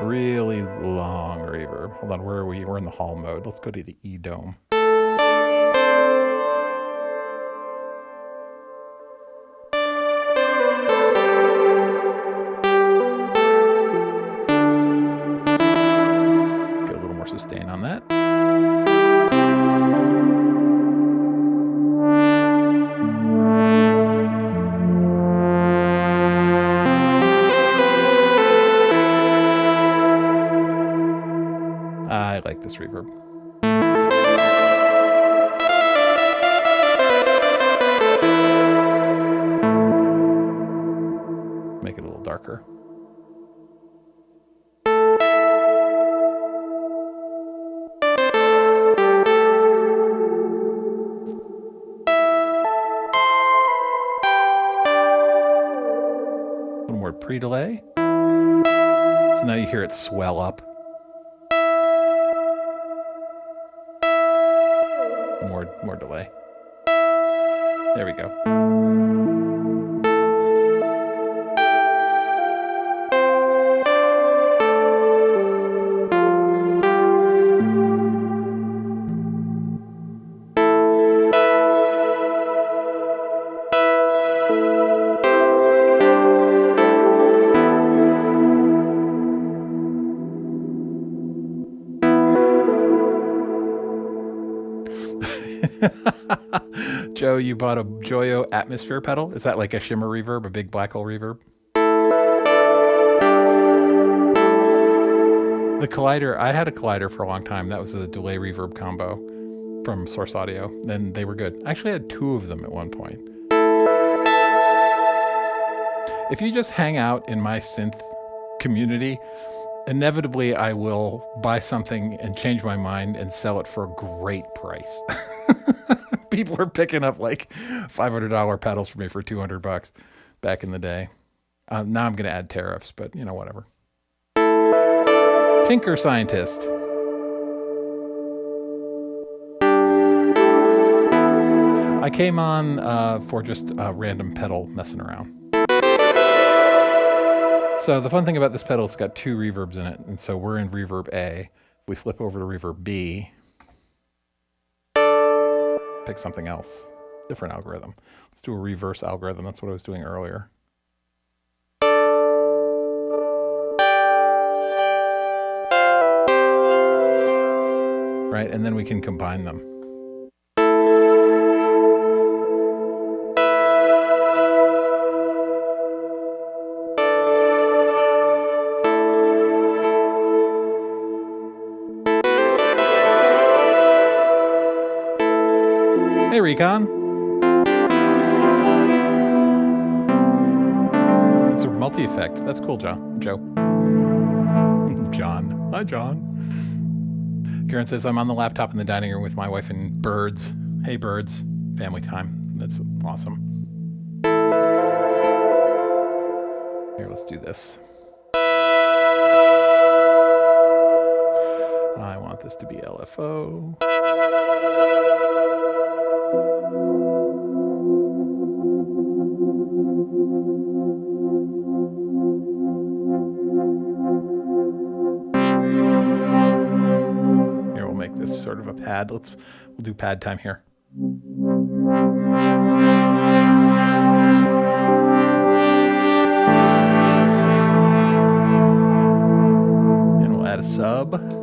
Really long reverb. Hold on, where are we? We're in the hall mode. Let's go to the E dome. Get a little more sustain on that. I like this reverb. Make it a little darker. A little more pre-delay. So now you hear it swell up. More delay. There we go. Joe, you bought a Joyo Atmosphere pedal? Is that like a shimmer reverb, a big black hole reverb? The collider, I had a collider for a long time. That was the delay reverb combo from Source Audio. Then they were good. I actually had 2 of them at one point. If you just hang out in my synth community, inevitably I will buy something and change my mind and sell it for a great price. People were picking up like $500 pedals for me for $200 back in the day. Now I'm going to add tariffs, but you know, whatever. Tinker Scientist. I came on for just a random pedal messing around. So the fun thing about this pedal, it's got 2 reverbs in it, and so we're in reverb A. If we flip over to reverb B, pick something else, different algorithm. Let's do a reverse algorithm. That's what I was doing earlier. Right, and then we can combine them. Hey, Recon. It's a multi-effect. That's cool, Joe. John. Hi, John. Karen says, I'm on the laptop in the dining room with my wife and birds. Hey, birds. Family time. That's awesome. Here, let's do this. I want this to be LFO. Here, we'll make this sort of a pad. We'll do pad time here. And we'll add a sub.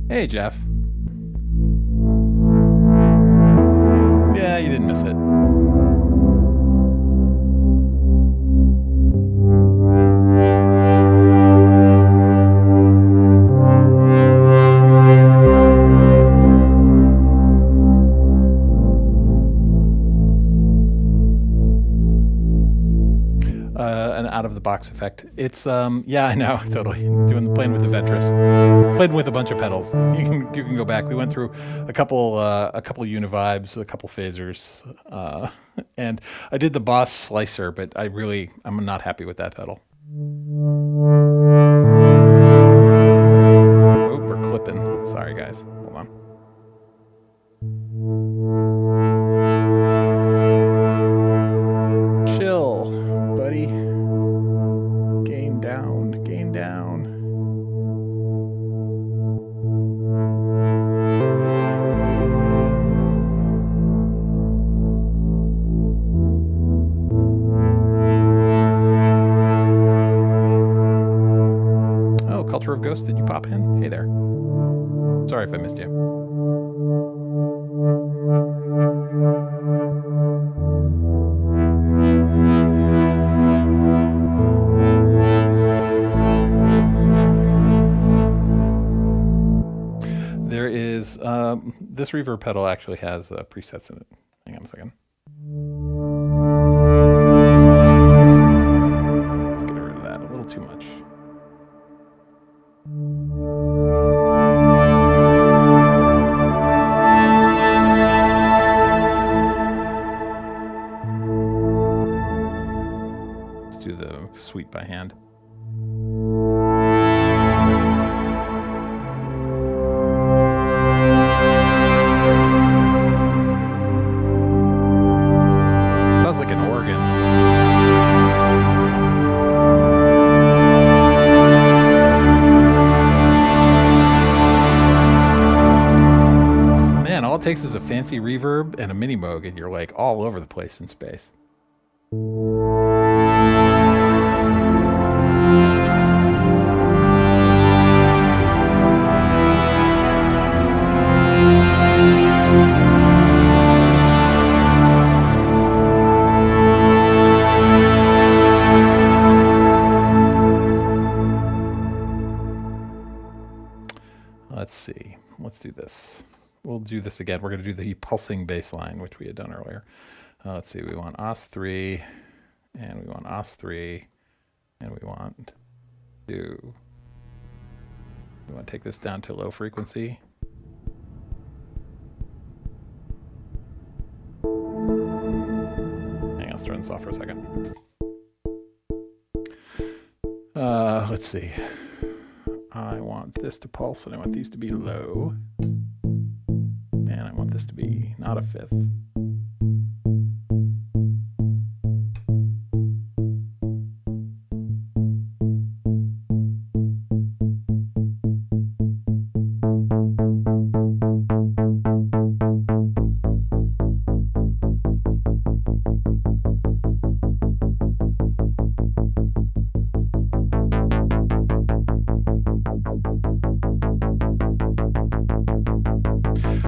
Hey, Jeff. Yeah, you didn't miss it. An out-of-the-box effect. It's yeah, I know, totally. Playing with the Ventris, played with a bunch of pedals. You can go back. We went through a couple Univibes, a couple phasers, and I did the Boss Slicer, but I'm not happy with that pedal. Oh, we're clipping. Sorry, guys. Hold on. Chill, buddy. Gain down, gain down. Oh, Culture of Ghosts, did you pop in? Hey there. Sorry if I missed you. this reverb pedal actually has presets in it. Hang on a second. Let's get rid of that. A little too much. Let's do the sweep by hand. Sounds like an organ. Man, all it takes is a fancy reverb and a Minimoog, and you're like all over the place in space. Let's see. Let's do this. We'll do this again. We're going to do the pulsing bass line, which we had done earlier. Let's see. We want OS3, and we want OS3, and we want to take this down to low frequency. Hang on, let's turn this off for a second. Let's see. I want this to pulse, and I want these to be low. And I want this to be not a fifth.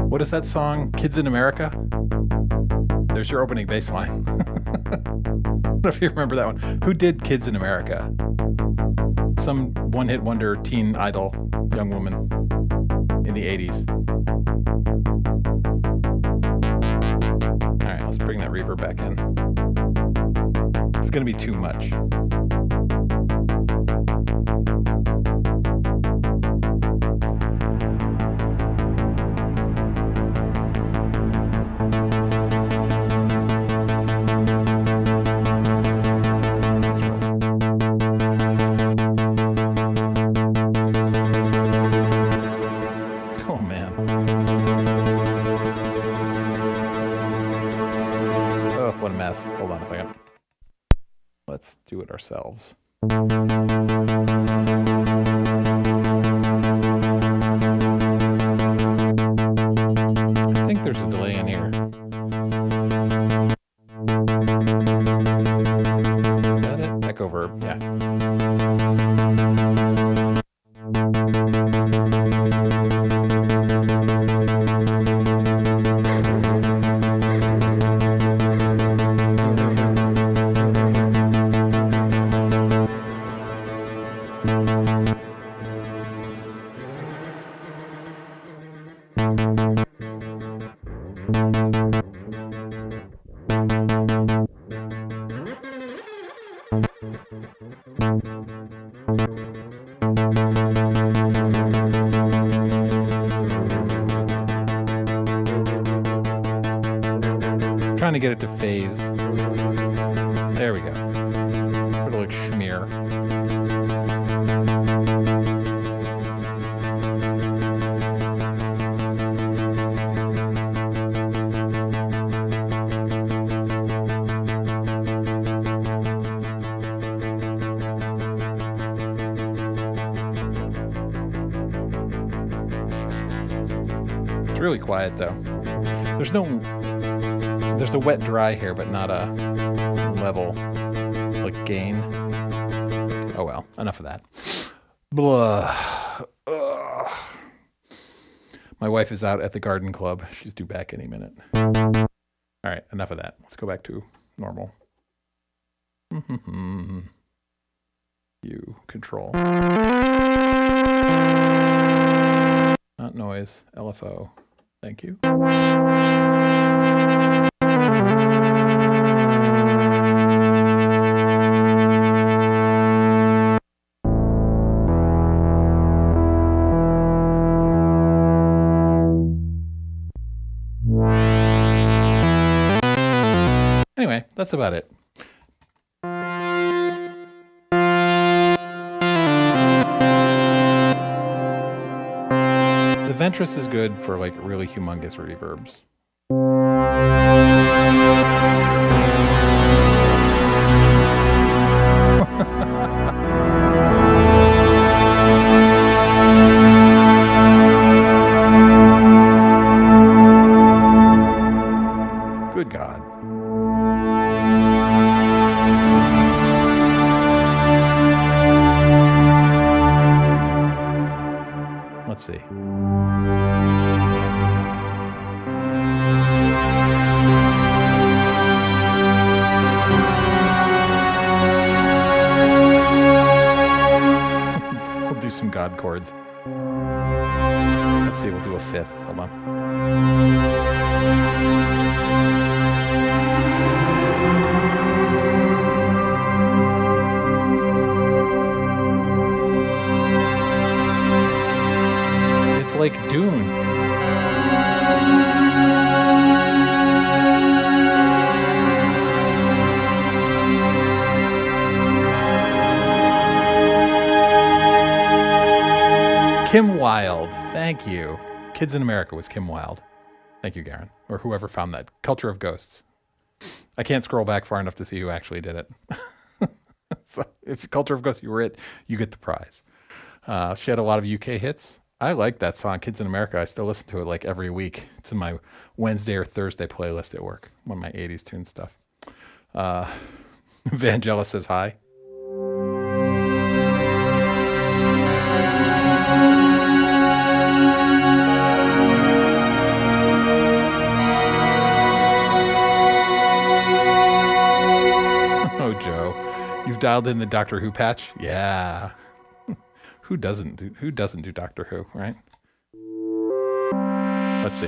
What is that song? Kids in America? There's your opening bass line. I don't know if you remember that one. Who did Kids in America? Some one-hit wonder teen idol young woman in the 80s. All right, let's bring that reverb back in. It's going to be too much. What a mess. Hold on a second. Let's do it ourselves. I think there's a delay in here. Is that it? Echo verb, yeah. Trying to get it to phase. There we go. It'll like schmear. It's really quiet though. There's a wet dry here, but not a level, like gain. Oh well, enough of that. Blah. Ugh. My wife is out at the garden club. She's due back any minute. All right, enough of that. Let's go back to normal. You control. Not noise, LFO. Thank you. Anyway, that's about it. The Ventress is good for like really humongous reverbs. Good God. Let's see. We'll do some God chords. Let's see, we'll do a fifth. Hold on. It's like Dune. Kim Wilde. Thank you. Kids in America was Kim Wilde. Thank you, Garen. Or whoever found that. Culture of Ghosts. I can't scroll back far enough to see who actually did it. So if Culture of Ghosts, you were it, you get the prize. She had a lot of UK hits. I like that song, Kids in America. I still listen to it like every week. It's in my Wednesday or Thursday playlist at work. One of my 80s tune stuff. Vangela says hi. Oh, Joe. You've dialed in the Doctor Who patch? Yeah. Who doesn't do Doctor Who, right? Let's see.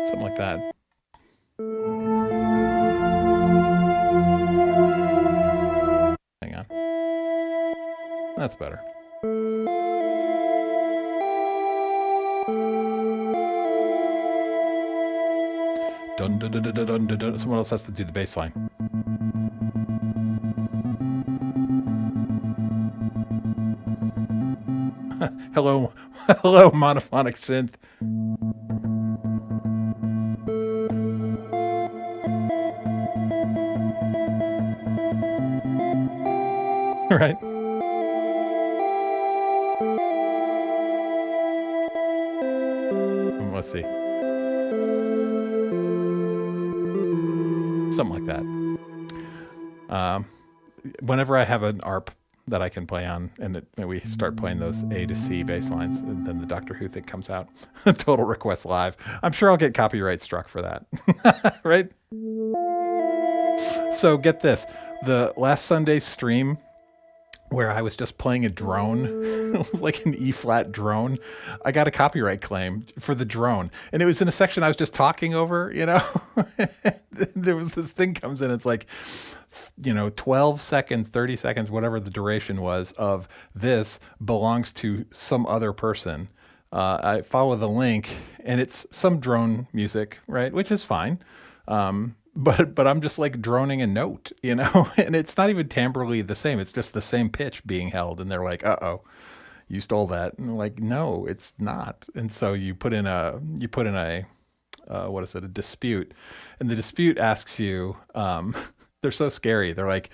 Something like that. Hang on. That's better. Dun, dun, dun, dun, dun, dun, dun. Someone else has to do the bass line. Hello, hello, monophonic synth. Right. Let's see. Something like that. Whenever I have an ARP that I can play on, and we start playing those A to C bass lines, and then the Doctor Who thing comes out. Total Request Live. I'm sure I'll get copyright struck for that. Right? So get this. The last Sunday's stream where I was just playing a drone, it was like an E-flat drone. I got a copyright claim for the drone. And it was in a section I was just talking over, you know? There was this thing comes in, it's like, 12 seconds, 30 seconds, whatever the duration was of this belongs to some other person. I follow the link and it's some drone music, right? Which is fine. But I'm just like droning a note, and it's not even timbrally the same. It's just the same pitch being held. And they're like, uh-oh, you stole that. And I'm like, no, it's not. And so you put in a a dispute. And the dispute asks you, they're so scary. They're like,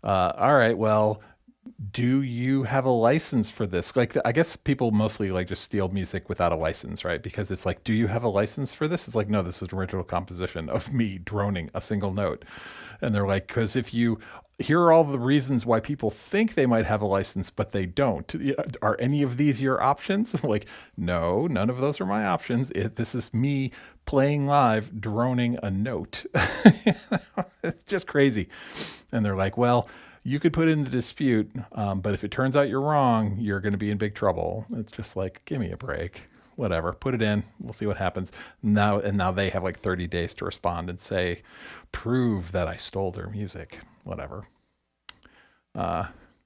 all right, well, do you have a license for this? Like, I guess people mostly like just steal music without a license, right? Because it's like, do you have a license for this? It's like, no, this is original composition of me droning a single note. And they're like, because if you, here are all the reasons why people think they might have a license, but they don't. Are any of these your options? Like, no, none of those are my options. This is me playing live, droning a note. It's just crazy. And they're like, well, you could put in the dispute, but if it turns out you're wrong, you're going to be in big trouble. It's just like, give me a break. Whatever, put it in. We'll see what happens. Now they have like 30 days to respond and say, prove that I stole their music. Whatever.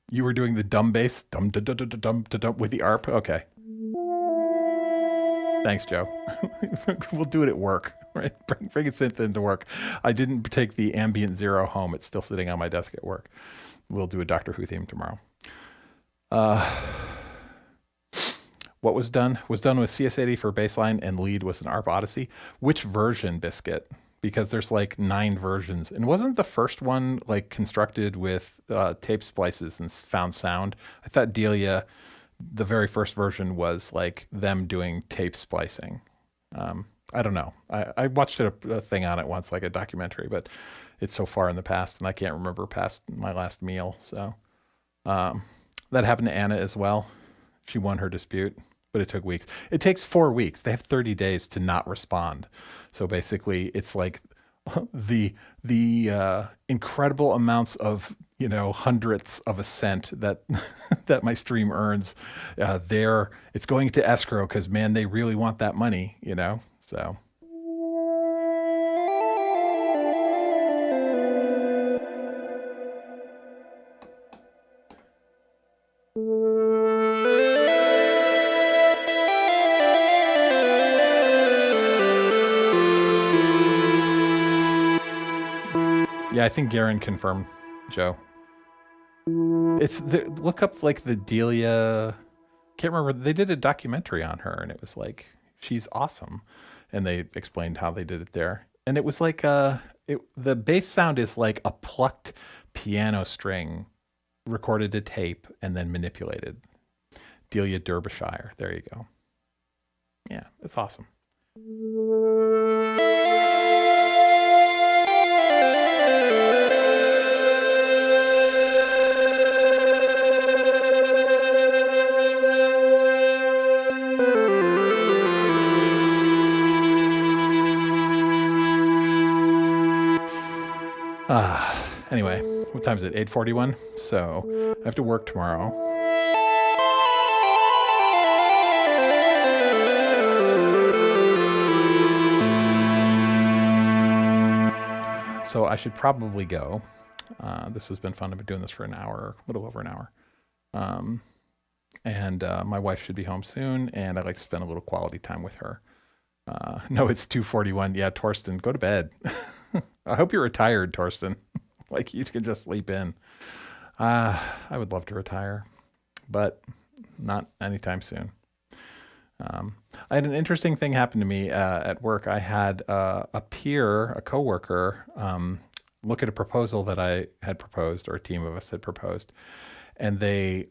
You were doing the dumb bass, dum dum dum dum dum dum with the ARP. Okay. Thanks, Joe. We'll do it at work. Right? Bring a synth into work. I didn't take the ambient zero home. It's still sitting on my desk at work. We'll do a Doctor Who theme tomorrow. What was done with CS80 for baseline, and lead was an ARP Odyssey. Which version, Biscuit? Because there's like 9 versions. And wasn't the first one like constructed with tape splices and found sound? I thought Delia, the very first version, was like them doing tape splicing. I don't know. I watched a thing on it once, like a documentary, but it's so far in the past and I can't remember past my last meal. So that happened to Anna as well. She won her dispute, but it took weeks. It takes 4 weeks. They have 30 days to not respond. So basically it's like the incredible amounts of, hundredths of a cent that that my stream earns there. It's going to escrow because, man, they really want that money, so. Yeah, I think Garen confirmed, Joe. Look up like the Delia. Can't remember. They did a documentary on her, and it was like she's awesome, and they explained how they did it there. And it was like the bass sound is like a plucked piano string recorded to tape and then manipulated. Delia Derbyshire. There you go. Yeah, it's awesome. Anyway, what time is it? 8:41. So I have to work tomorrow. So I should probably go. This has been fun. I've been doing this for an hour, a little over an hour. And my wife should be home soon, and I'd like to spend a little quality time with her. No, it's 2:41. Yeah, Torsten, go to bed. I hope you're retired, Torsten. Like you could just sleep in. I would love to retire, but not anytime soon. I had an interesting thing happen to me at work. I had a peer, a coworker, look at a proposal that I had proposed, or a team of us had proposed, and they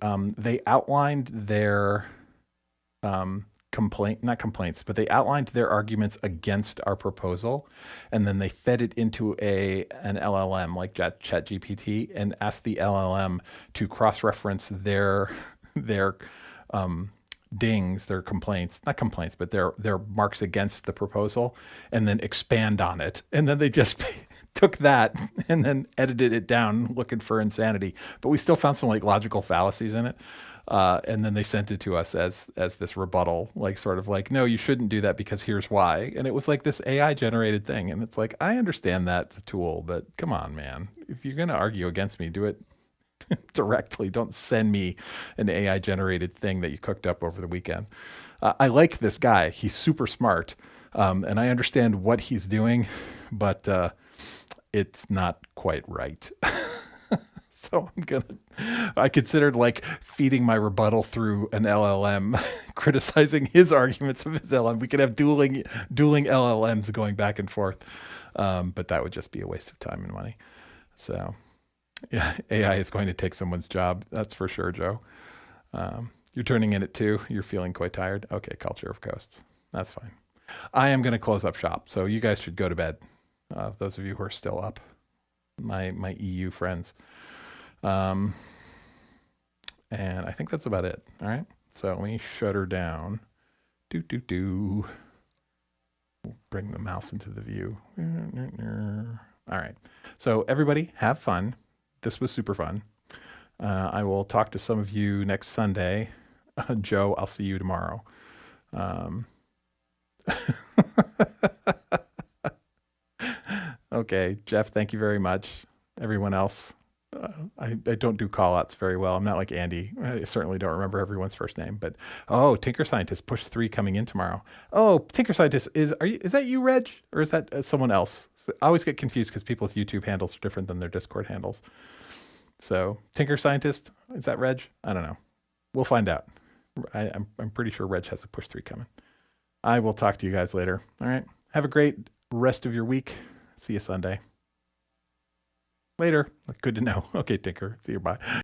outlined their not complaints, but they outlined their arguments against our proposal, and then they fed it into an LLM like ChatGPT and asked the LLM to cross-reference their dings, their complaints, not complaints, but their marks against the proposal, and then expand on it. And then they just took that and then edited it down looking for insanity. But we still found some like logical fallacies in it. And then they sent it to us as this rebuttal, like sort of like, no, you shouldn't do that because here's why. And it was like this AI generated thing. And it's like, I understand that's a tool, but come on, man. If you're going to argue against me, do it directly. Don't send me an AI generated thing that you cooked up over the weekend. I like this guy. He's super smart. And I understand what he's doing, but it's not quite right. So I considered like feeding my rebuttal through an LLM, criticizing his arguments of his LLM. We could have dueling LLMs going back and forth. But that would just be a waste of time and money. So Yeah, AI is going to take someone's job. That's for sure, Joe. You're turning in at 2. You're feeling quite tired. Okay, culture of ghosts. That's fine. I am going to close up shop, so you guys should go to bed. Those of you who are still up, my EU friends. And I think that's about it. All right. So let me shut her down. Bring the mouse into the view. All right. So everybody have fun. This was super fun. I will talk to some of you next Sunday. Joe, I'll see you tomorrow. Okay, Jeff, thank you very much. Everyone else, I don't do call outs very well. I'm not like Andy. I certainly don't remember everyone's first name, but Tinker Scientist push 3 coming in tomorrow. Oh, Tinker Scientist is that you, Reg, or is that someone else? I always get confused because people's YouTube handles are different than their Discord handles. So Tinker Scientist, is that Reg? I don't know. We'll find out. I'm pretty sure Reg has a push 3 coming. I will talk to you guys later. All right. Have a great rest of your week. See you Sunday. Later. Good to know. Okay, Tinker. See you. Bye.